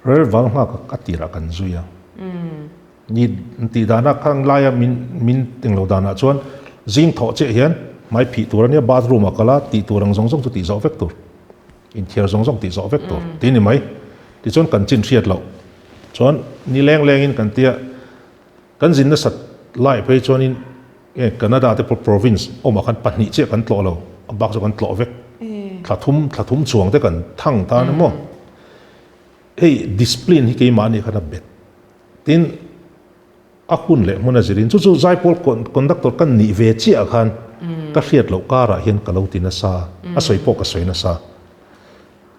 เรื่องวังมากก็อัติระกันซุยนี่ตีดานักข้างไล่มินติงเราดานักชวนจิงถอดเจียนไม่ผิดตัวนี้บาร์รูมก็ละตีตัวรังสองตีสองเฟกตัวอินเทียร์สองตีสองเฟกตัวตีนี่ไหมที่ชวนกันจินเชียดเราชวนนี่แรงอินกันเตียกันจินนั่นสัตไล่ไปชวนอินแคนาดาที่ province ออกมากันปัจจุบันกันตลอดเราบักจะกันตลอดเวกถ้าทุ่มช่วงแต่กันทั้งตานะมั้งเฮ้ย discipline ที่เกี่ยมานี่ขนาดเบ็ดทีนอาคุณเละมันจะเรียนจู่ๆใจพอคอนดักตอร์กันนิเวศเชียกันก็เรียดเราการะเห็นกับเราตินะซาอาศัยพวกอาศัยนะซา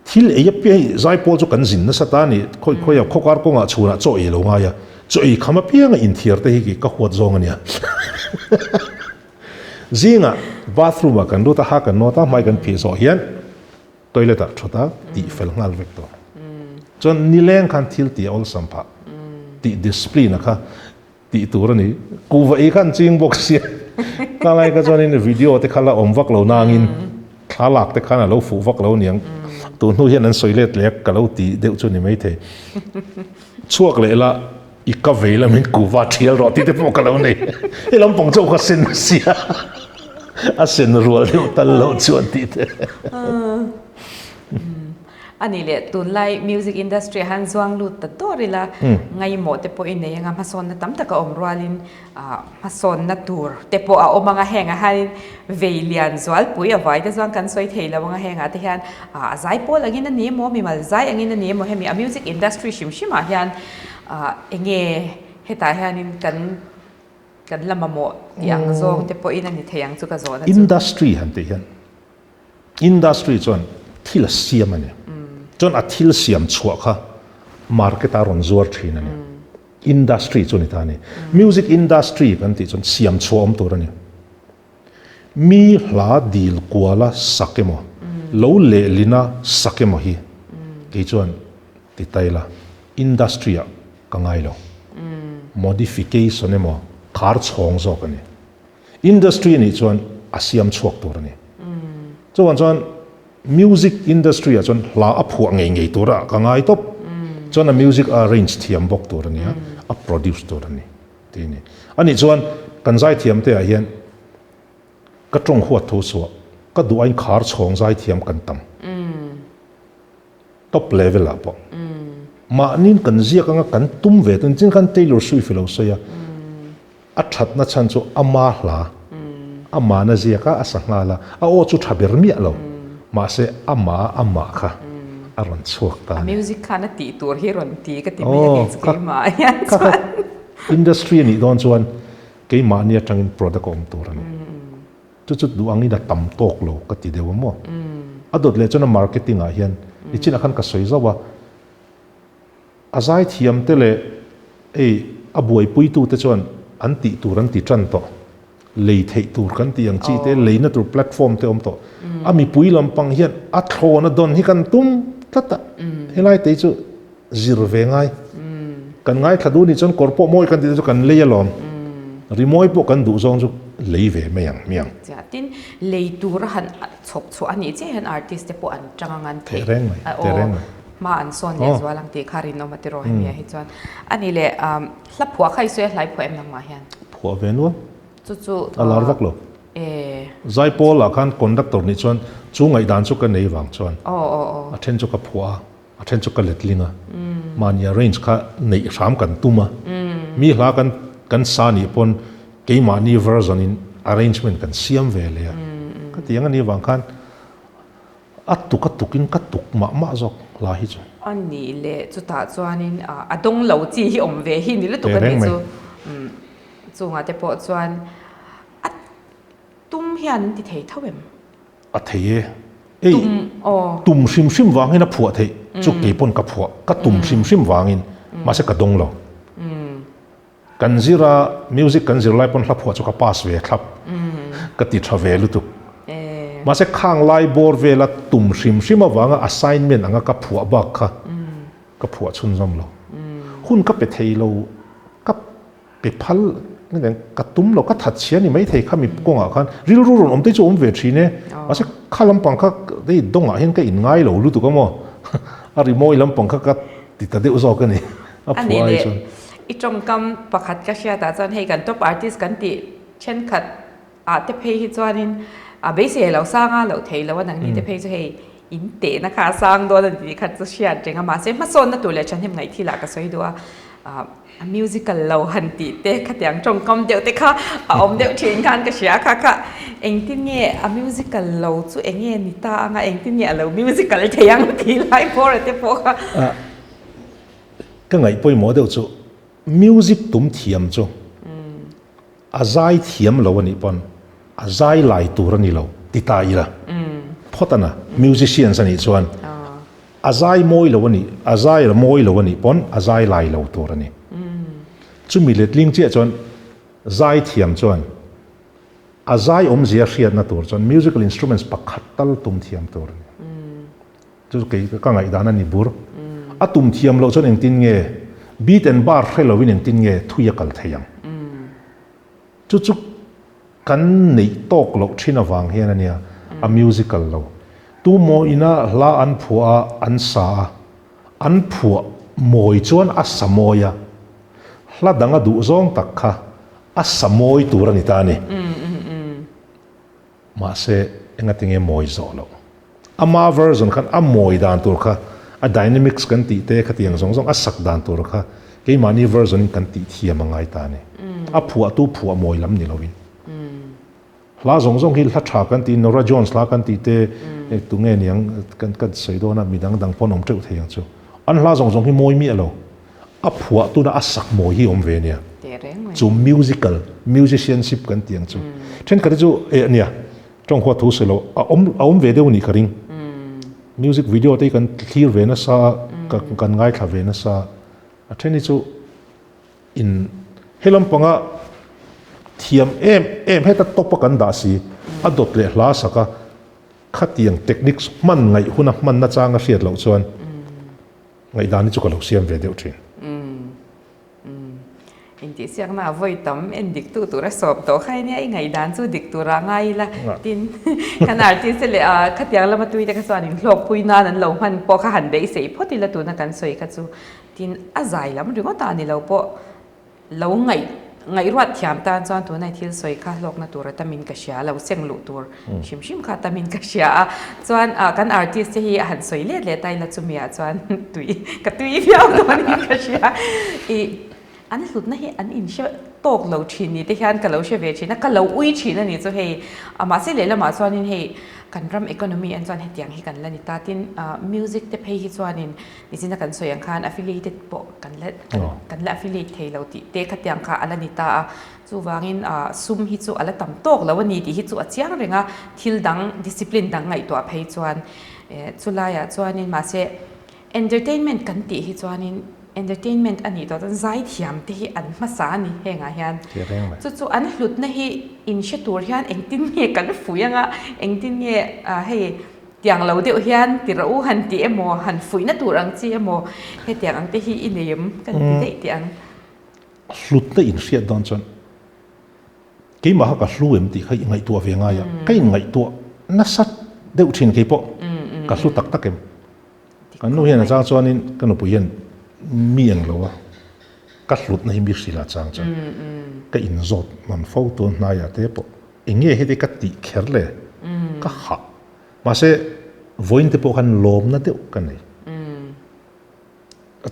ที่เลยยับยั้งใจพอจู่กันจินนะสัตานี่ค่อยข้อการก็งาชูนะจ่อยเราไงอะจ่อยคำว่าเพียงอินเทียร์แต่ที่ก็หัวจงอันเนี้ยจิงอ่ะบาธรูมกันดูตาหักกันโน้ตไม่กันพิจารณาเห็นตัวเล็กชุดตาตีเฟลงาลเวกตัว chon ni leng khan thil ti ol sampa ti discipline kha ti tur ni ku vai khan ching box sia ka lai ka chon in video te khala om vak lo nangin thalak te khana lo fu vak lo niang tu nu hian an soilet lek ka lo ti deuh chu ni mai the chuak le la i ka veila min ku va thial ro ti te po ka lo nei e lam pong chau ka sen sia a sen rual deuh tal lo chuan ti te ani le tun lai music industry han zuang lut ta torila ngai mo te po in nei nga mason na tam ta ka omralin mason na tur te po a omanga henga han veilian zwal pui a vai te zwang kan soi theila wanga henga te hian zai pol angin ani mo mi mal zai angin ani mo hemi a music industry shimshima hian enge heta hianin kan lamamo yang zong te po in ani theyang chu ka zona industry han te hian industry chon thil siam ani chon a thil siam chua kha market a ron zuar thina ni industry choni ta ni music industry kan ti chon siam chua om tur ani mi hla dil kwala sakemo lo le lina sakemo hi ke chon ti taila industry a kangai lo modification emo khar chhong zo kani industry ni chon asiam chuak tur ani chon music industry a chon hla a phuak ngei ngei tura ka ngai top chon a music arrange thiam bok tur ani a produce tur ani ti ni ani chon kan zai thiam te a hian ka tong huat thu so ka du ain khar chhong zai thiam kan tam top level a po ma nin kan zia ka kan tum ve tun chin kan Taylor Swift lo so ya a that na chan chu ama hla ama na zia ka asanga la a o chu thaber mi lo ma se ama kha aron chuak ta music kana ti tur hi ron ti ka ti me ke ske ma yan industry ni don chuan ke ma nia tangin product om tur ani chu du angi da tam tok lo ka ti dewa mo adot le chona marketing a hian ni chin akhan ka soi zawa azai thiam te le abuai pui tu te chuan an ti tur an ti tran to lei thei tur kan ti ang chi te leina tur platform te om to ami pui lampang hian a thlona don hi kan tum tata helai te chu zir ve ngai kan ngai thadu ni chon korpo moi kan ti chu kan leialom rimoi po kan du zong chu lei ve miang cha tin lei tur han chop chu ani che han artist te po an changangan te reng mai ma an son le zwalang te kharin no matero hemia hi chuan ani le hla phua khai se hlai pho em nang ma hian phua ve nu chu alar vak lo zai pol a khan conductor ni chuan chu ngai dan chu ka nei wang chuan a then chu ka phua a then chu ka letlinga mania range kha nei ram kan tuma mi hla kan sa ni pon ke mani version in arrangement kan siam ve le ka tiang ani wang khan tukin ka tuk ma zok la hi chu ani le chu ta chuanin adong lo chi hi om ve hi ni le tu kan ni chu chu nga te po chuan tum hian ti thei thawem a thei tum sim wangin a phua thei chu ke pon ka phua ka tum sim wangin ma se ka dong lo kan zira music kan zira lai pon hla phua chu ka pass ve thlap ka ti tha ve lu tu ma se khang lai bor ve la tum sim awanga assignment anga ka phua ba kha ka phua chun zam lo hun ka pe thei lo ka pe phal nên cái túm lo cái thật xía này mấy thầy khám mịp công à khan ril ru om tới chỗ om về trí nè mà sẽ khá lắm bằng các đây đông à hiện cái in ngay lâu lúc tụi con mò à rồi mỗi lắm bằng các thì ta đều rõ cái này anh này ít trong cam bạc hạt cái xe ta chọn hay gần top artist gần thì trên khát tiếp hay hi cho nên bây giờ lâu sang lâu thầy lâu năng đi tiếp hay cho hay in tệ na khá sang đó là thì khát cho xe chẳng mà sẽ mất son na tụi lại chân thêm ngày thì là cái số đó musical lâu hẳn tí te khát tiếng trong com đều te kha ông đều chuyện khan cái xe kha anh tin nghe musical lâu chú anh nghe nita nga anh tin nghe lâu musical tiếng thì lại bỏ te bỏ kha cái ngày bôi mỏ đều chú music tụm thiam chú azai thiam lâu anh pon azai lại tu ra ni lâu tita ira photana musicians anh chuan azai moi lâu anh azai là moi lâu anh pon azai lại lâu tu ra ni chú mi let ling chia chuan zai thiam chuan azai zia riat na tur chuan musical instruments pakhat tal tum thiam tur chú cái ngày đan ani bur atum thiam lo chon eng tin nge beat and bar hello win eng tin nge thuya kal thayang chu chu kan nei tok lo thina wang hian ania a musical lo tu mo ina la an phua an sa an phua moi chuan a samoya hla danga du zong tak kha a samoi turani ta ni ma se enga tinge moi zo lo ama version khan a moi dan tur kha a dynamics kan ti te khatiang zong zong a sak dan tur kha ke mani version kan ti thiam angai ta ni a phua tu phua moi lam ni lovin la zong zong hil tha kan ti Nora Jones la kan ti te tu nge niang kan seidona midang dang pon om treu theyang chu an la zong zong hi moi mi alo a phua tu na a sak moi hi om ve nia chu musical musicianship kan tiang chu then ka chu e nia trong kho thu se lo a om ve deu ni karing music video te kan clear ve na sa kan ngai tha ve na sa a then chu in helam panga thiam em heta topa kan da si adot le hla saka khatiang techniques man ngai huna man na changa hriat lo chuan ngai dan chu ka lo siam ve deu thin inti siang na voi tam en dik tu ra sop to khai ne ai ngai dan chu dik tu ra ngai la tin kan artist le a khatiang lama tui ta ka swan in hlok pui na nan lo han po kha han be sei photi la tu na kan soi kha chu tin azai lam ringo ta ni lo po lo ngai ruat thiam tan chuan tu nai thil soi kha lok na tur ta min ka sha lo seng lu tur shim kha ta min ka sha chuan kan artist hi han soi le tai la chu mia chuan tui fiao to ni ka sha i an hlut na hi an in sha tok lo thin ni te hian ka lo she ve thina ka lo ui thina ni chu hei ama se le lama chuan in hei kan ram economy an chuan hetiang hi kan la ni ta tin music te phei hi chuan in ni sina kan soyang khan affiliated po kan la affiliate thei lo ti te khatiang kha ala ni ta chu wangin sum hi chu ala tam tok lo ni ti hi chu achiang renga thil dang discipline dang ngai to phei chuan chulaya chuan in ma se entertainment kan ti hi chuan in entertainment ani to zai thiam te hi an masa ni henga hian chu an hlut na hi in shatur hian engtin nge kan fuyanga engtin nge hei tiang lo deuh hian tirau han ti emo han fuina turang chi emo he tiang ang te hi ineem kan ti dei tiang hlut na in hriat don chon ke ma ka hluem ti khai ngai tu ve nga ya kai ngai tu na sat deuh thin ke po ka hlu tak takem kan no hian cha chuan in kan no puyen mi ang lo ka hlut na hi mi sila chang chang ka in zot man photo na ya te po enge he de ka ti kher le ka ha ma se voin te po kan lom na deuh kan nei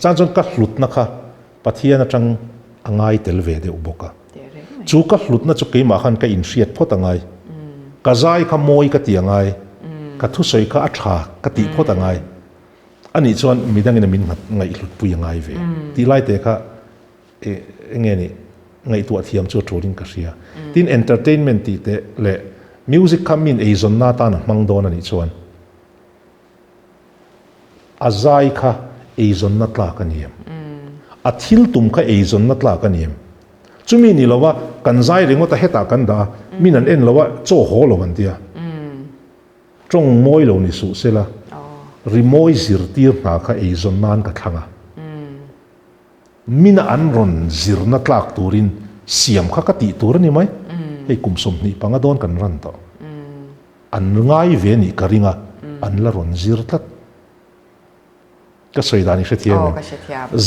chang chang ka hlut na kha pathian atang angai tel ve deuh boka chu ka hlut na chu ke ma khan ka in hriat phot angai ka zai kha moi ka ti angai ka thu soi ka atha ka ti phot angai ani chuan midang in min ngai hlut pui ngai ve ti lai te kha nge ni ngai tu athiam chu troling ka ria tin entertainment ti te le music come in a zon na ta na mang don ani chuan azai kha a zon na tla ka niam a thil tum kha a zon na tla ka niam chumi ni lowa kan zai ringo ta heta kan da min an en lowa cho ho lo man tia trong moi lo ni su sela rimoi zir tir na kha ei zon nan ka thanga mina an ron zir na tlak turin siam kha ka ti tur ni mai hei kumsom ni panga don kan ran to an ngai ve ni karinga an la ron zir tlat ka soidani khethiam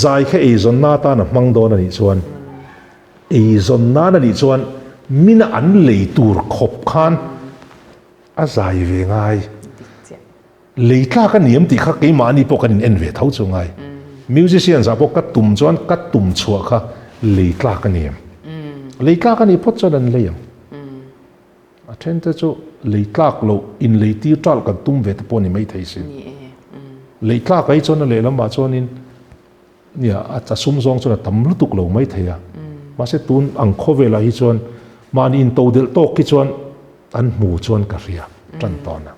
zai kha ei zon na ta na mang don ani chuan ei zon na na ni chuan mina an lei tur khop khan a zai ve ngai leitla ka niam ti kha ke mani po kan en ve thau chungai musician za po ka tum chuan ka tum chua kha leitla ka niam leitla ka ni phot chadan leyang a then te chu leitlak lo in leiti tal ka tum ve te po ni mai thei sin leitla kai chon le lama chon in nia a cha sum zong chon tam lutuk lo mai theya ma se tun ang khovela hi chon mani in to del tok ki chon an mu chon ka ria tan tona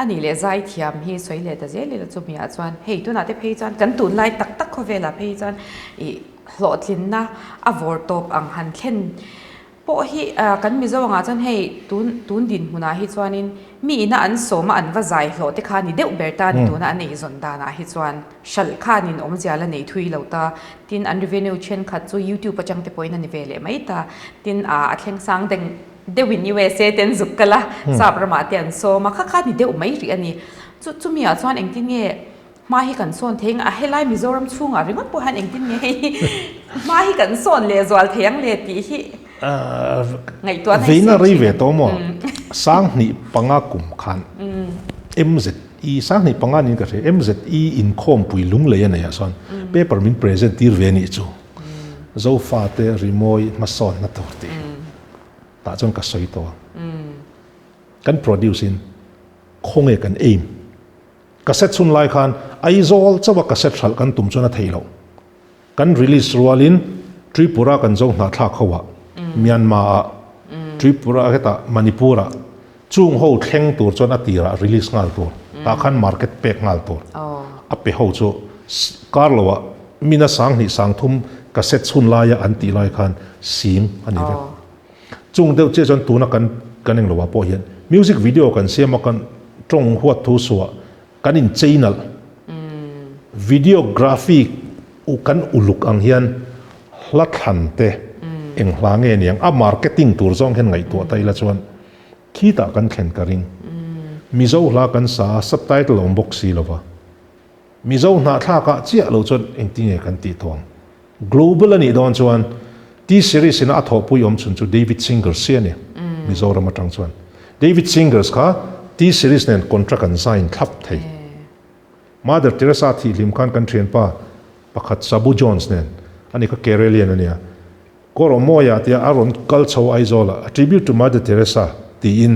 ani le zai thiam hi soi le ta je le chu mi a chuan hei tu na te phei chuan kan tun lai tak tak kho vela phei chuan I hlo thlin na a vor top ang han thlen po hi kan mi zo nga chan hei tun din huna hi chuanin mi na an soma an va zai hlo te kha ni deuh berta ni tuna an ei zon da na hi chuan shal khan in om ziala nei thui lo ta tin an revenue chen khat chu YouTube achang te poina ni vele mai ta tin a thleng sang deng dewin USA ten zukala sabrama te an so ma kha ni deuh mai ri ani chu mi a chuan eng tin nge ma hi kan son theng a helai Mizoram chunga ringot po han eng tin nge ma hi kan son le zwal theng le ti hi ngày tuần vì nó rì về tao mà sáng nị banga cùng khan MZE sáng nị banga nín cái MZE income bùi lung lấy này à son paper min present tir về nị chú dấu pha te remoi mà son na tổ te ta chọn cái soi to kan producing không ai kan aim cassette sun lai khan aizol chawa cassette thal kan tum chona theilo kan release rualin Tripura kan zo na thla khawa Myanmar Tripura heta Manipura chung ho thleng tur chon atira release ngal tur ta khan market pack ngal tur ape ho chu karlowa mina sang ni sang thum cassette chun la ya anti lai khan sim ani ve chung deu che chon tuna kan eng lowa po hian music video kan sema kan tong huat thu suwa kan in channel videography u kan uluk ang hian hlat han te eng hlang nge niang a marketing tur zong hen ngai to tai la chuan khi ta kan thlen ka ring mizo hla kan sa subtitle om box si lova mizo na thla ka chia lo chon eng ti nge kan ti thong global ani don chuan ti series in a tho pui om chun chu David Singer se ne mizo ram atang chuan David Singers kha ti series nen contract an sign thap thei Mother Teresa thi lim kan thrian pa pakhat Sabu Jones nen ani ka Keralian ania Koro moya tia aron culture aizola a tribute to Mother Teresa ti in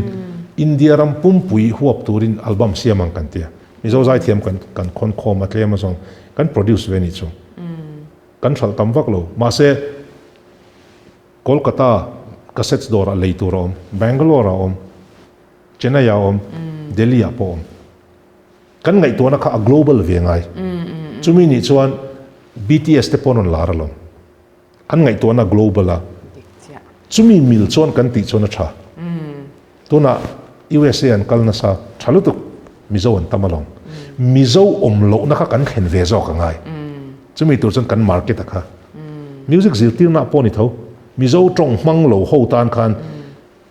India ram pumpui huap turin album siamang kan tia mizo zai thiam kan khon khom atlem azong kan produce veni chu kan thal tam vak lo ma se Kolkata cassettes dor a leitur om Bangalore om Chennai om Delhi po om kan ngai to na kha a global ve ngai chumi ni chuan BTS te ponon laralom an ngai to na global a chumi mil chon kan ti chona tha tuna USA an kalna sa thalutuk mizo an tamalong mizo omlo na kha kan khen ve zo ka ngai chumi tur chon kan market a kha music zil tir na poni tho mizo tong mang lo ho tan khan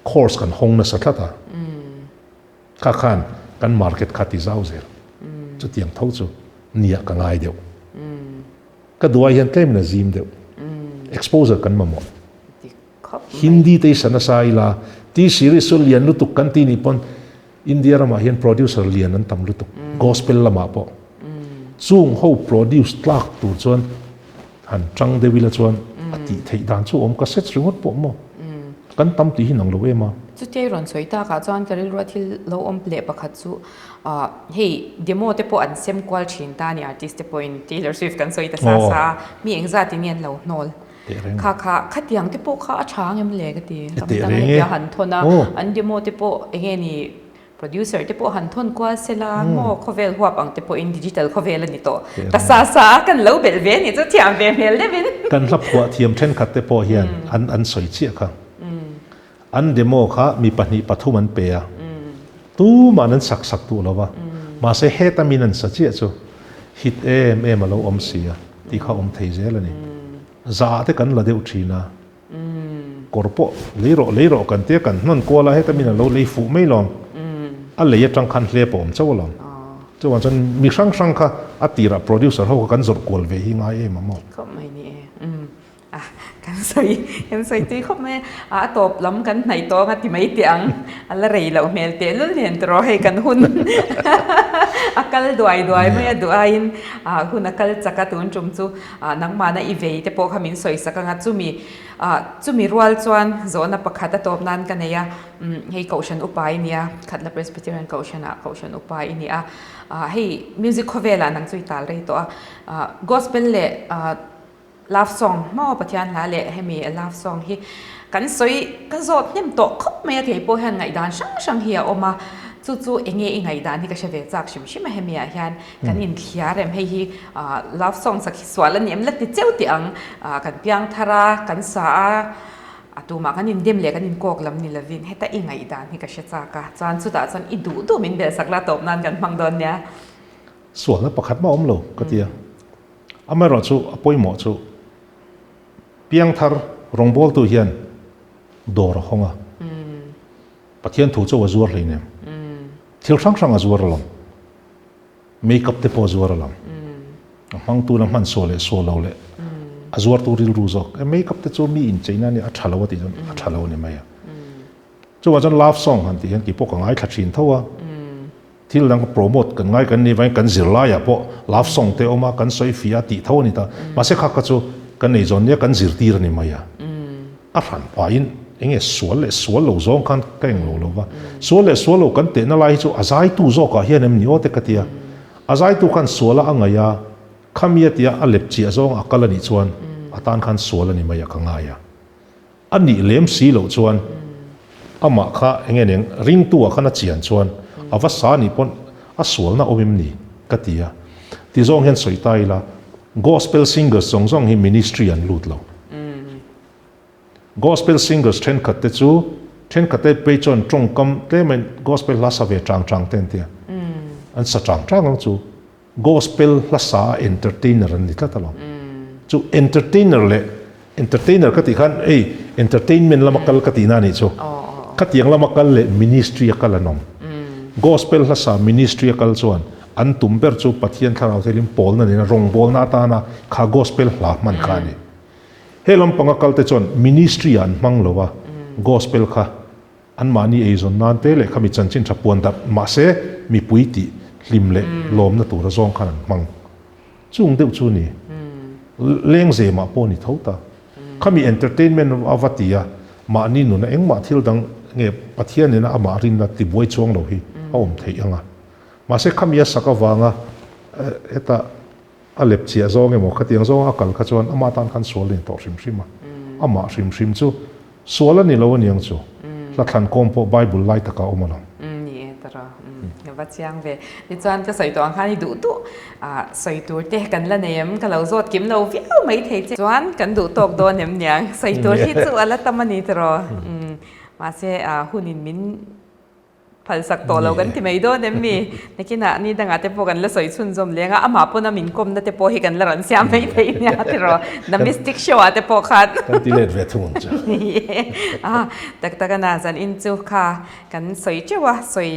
course kan hong na sa thata kha khan kan market khati zau zer chu tiang tho chu nia ka ngai deu ka duai hian tlem na zim deu exposure kan mamo Hindi te sana saila ti series so lian lutuk kan ti ni pon India rama hian producer lian an tam lutuk gospel lama po chung ho produce tlak tur chuan han chang de wila chuan ati thei dan chu om cassette ringot po mo kan tam ti hinang lo ema chu te ron soita ka chuan karil ro thil lo om ple pakhat chu hei demo te po an sem kwal thin ta ni artist te point Taylor Swift kan soita sa mi engza ti nian lo nol kha khatiang te po kha achang em le ka ti tam ya han thona an demo te po enge ni producer te po han thon kwa sela mo khovel huap ang te po in digital khovel ani to ta sa kan lo bel ve ni chu thiam ve mel le bin kan hlap khwa thiam then khat te po hian an soi chi kha an demo kha mi pahni pathum an pe a tu manan sak tu lova ma se hetamin an sa chi chu hit em alo om sia ti kha om thei zel ani za te kan la deu thina korpo leiro kan te kan non ko la hetamin lo le fu mai lom a le tang khan hle pom chawlom chuan chan mi sang kha atira producer ho kan zor kol ve hi ngai em mo ko mai ni kan soi ti khop me top lam kan nai to nga ti mai tiang ala rei lo mel te lu len tro he kan hun akal duai me duain hun akal chaka tun chum chu nang ma na i ve te po khamin soi saka nga chumi rual chuan zona pakhata top nan kaneya hei kaushan upai nia khatla Presbyterian kaushan upai nia hei music khovela nang chui tal rei to gospel le love song mo pathian la le hemi love song hi kan soi ka zot nem to khop me thei po han ngai dan sang hi oma chu enge ngai dan hi ka shave chak shim hemi a hian kan in khiarem hei hi love song sak swala nem la ti cheu ti ang kan piang thara kan sa ตูมากันนินเดียมเล็กกันนินกอกลำนิลวินให้แต่อีไงด่านที่กษัตริย์กะจานสุดาจานอีดูมินเบสักละตบนั่นกันพังดอนเนี่ยส่วนแล้วประคัดมาโลก็เดียอเมริกาอป่วยหมอจูเพียงทาร์รองบอลตัวเฮียนดอร์ฮงอ่ะปะเทียนถูกจะว่าจวดเลยเนี่ยทิลช่างจวดลงเมคอัพเตปจวดลงมังตัวน้ำมันโซเลเลยจวดตัวริลรูซอกเมคอัพเตจูมีอินเจน่าเนี่ยอัชลาวติจนอัชลาวเนี่ยไม่อะจว่าจนลาฟซองหันที่เห็นกี่พวกง่ายขัดชินเท่าว่าที่เราโปรโมทกันง่ายกันนี่ไว้กันจิลายอ่ะพอลาฟซองเตอมากันสวยฟิอาติเท่านี้ตามาเสกขัดจูกันในจนเนี่ยกันจิลตีรนี่ไม่อะรันพายินเองสวนเลยสวนเราจงกันแกงเราว่าสวนเรากันเตนอะไรจูอาศัยตู้จอกเฮียนมันนี่โอเตกตียอาศัยตู้กันสวนละอ่างยาขมีตียอเล็บจีจงอักลันนี่ชวนอาตานกันสวนละนี่ไม่อยากง่ายอันนี้เลี้ยมสีเราชวนอามาข้าเองเนี่ยริงตัวขันจีนชวนอวสานี่ปนอาสวนน่ะอมิมนี่กตียที่จงเห็นสวยตายละ gospel singers จงเห็น ministry อันลุดเราgospel singers เช่นขัดเตจูเช่นขัดเตไปจนตรงคำเตมัน gospel ลาสเวจางเต็มเตียอันสัจจางจู gospel ลาสา entertainer นี่ก็ตลอดจู entertainer เลย entertainer ก็ที่ขันentertainment ละมักกัลก็ที่นั่นนี่จูก็ที่ยังละมักกัลเลย ministry กัลละน้อง gospel ลาสา ministry กัลชวนอันตุ่มเปิดจูปัทยันทาราเทลิมโพลนั่นนี่รงโพลนาตานะข้า gospel หลามันขานี่เฮลัมปังกัลเตจวนมินิสทรีอันมังโลวะกอสเปลค่ะอันมานี่เอจอนนานเตเลขมิจันจินชับปวนดับมาเซมีปุยติลิมเลลมนัตัวระซองขันมังจุงเดือดจูนี่เลี้ยงเซมาปอนี่เท่าตาขมีเอนเตอร์เทนเมนต์อวติยามานี่หนูนะเอ็งมาที่เราดังเงี้ยปัทยันเนี่ยนะอามารินนะติบวยช่วงเราฮีเอาอมเทียงอ่ะมาเซขมีสักวางอ่ะตาอเล็บเชียโซเงหมกขตียงโซอักลขจวนอามาตันขันสวนเลยต่อชิมอามาชิมจูสวนนี่เราวันยังจูลัทธันคอมโพไบเบิลไลท์ตะกาอมาลองนี่ตระเดี๋ยวว่าเชียงเวดิจวนก็ใส่ตัวข้านี่ดูตุใส่ตัวเตะกันละเนี่ยมันก็เราโจดกิมเราวิวไม่เทจวนกันดูตกโดนเนี่ยมันยังใส่ตัวที่จูอันละตมันนี่ตระมาเสียหุ่นมินพัลสักตัวเรากันที่ไม่โดนเนี่ยมีในขณะนี้ดังอาจจะพอกันละสวยชุนจมเลี้ยงอามาปนมินคมนั่นจะพอให้กันละรันเสียไม่ได้เนี่ยที่รอน้ำมิสติกโชว์อาจจะพอขัดกันที่เล็ดเวทุนจ้ะแต่กันน่าจะอินจูค่ะกันสวยจ้ะวะสวย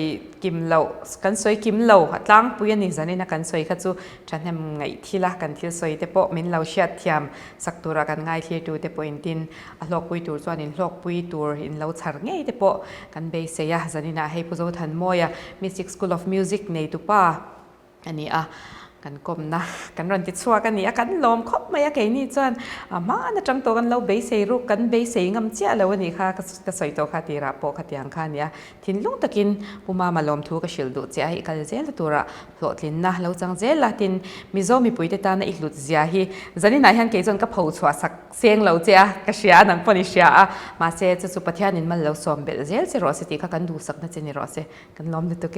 กิมเหลากันสวยกิมเหลาตั้งปุยนี่จะนี่นะกันสวยค่ะจูฉันทำไงที่ละกันที่สวยแต่พอมินเราเชียดเทียมสักตัวกันง่ายที่ดูแต่พออินทินลอกปุยตัวส่วนอินลอกปุยตัวอินเราชาร์ง่ายแต่พอกันเบสเซียจะนี่นะให้ผู้ทันโมยMusic School of Music ในตุป้าอันนี้กันกลมนะกันรันติดชัวกันนี่กันลมคบมาอย่างนี้จนมาอันจังตัวกันเราเบสรูกันเบสงำเจ้าแล้ววันนี้ค่ะก็ใส่ตัวคาตีระโปคาตีอังคารเนี่ยทิ้งลุงตะกินปูมาลมทูก็ชิลดูเจ้าอีกเจ้าตัวระโปรตินนะเราจังเจ้าละทิ้งมิโซมีปุ๋ยเตตานะอีกลุดเจ้าฮีจันนี่นายฮันเกจนก็พูดชัวสักเสียงเราเจ้าก็เชียนังปนิเชียมาเจ้าจะสุปฏิญาณนินมาเราสอมเบลเจ้ารอสิติค่ะกันดูสักนั่นเจนี่รอสิกันลมดูตัวแก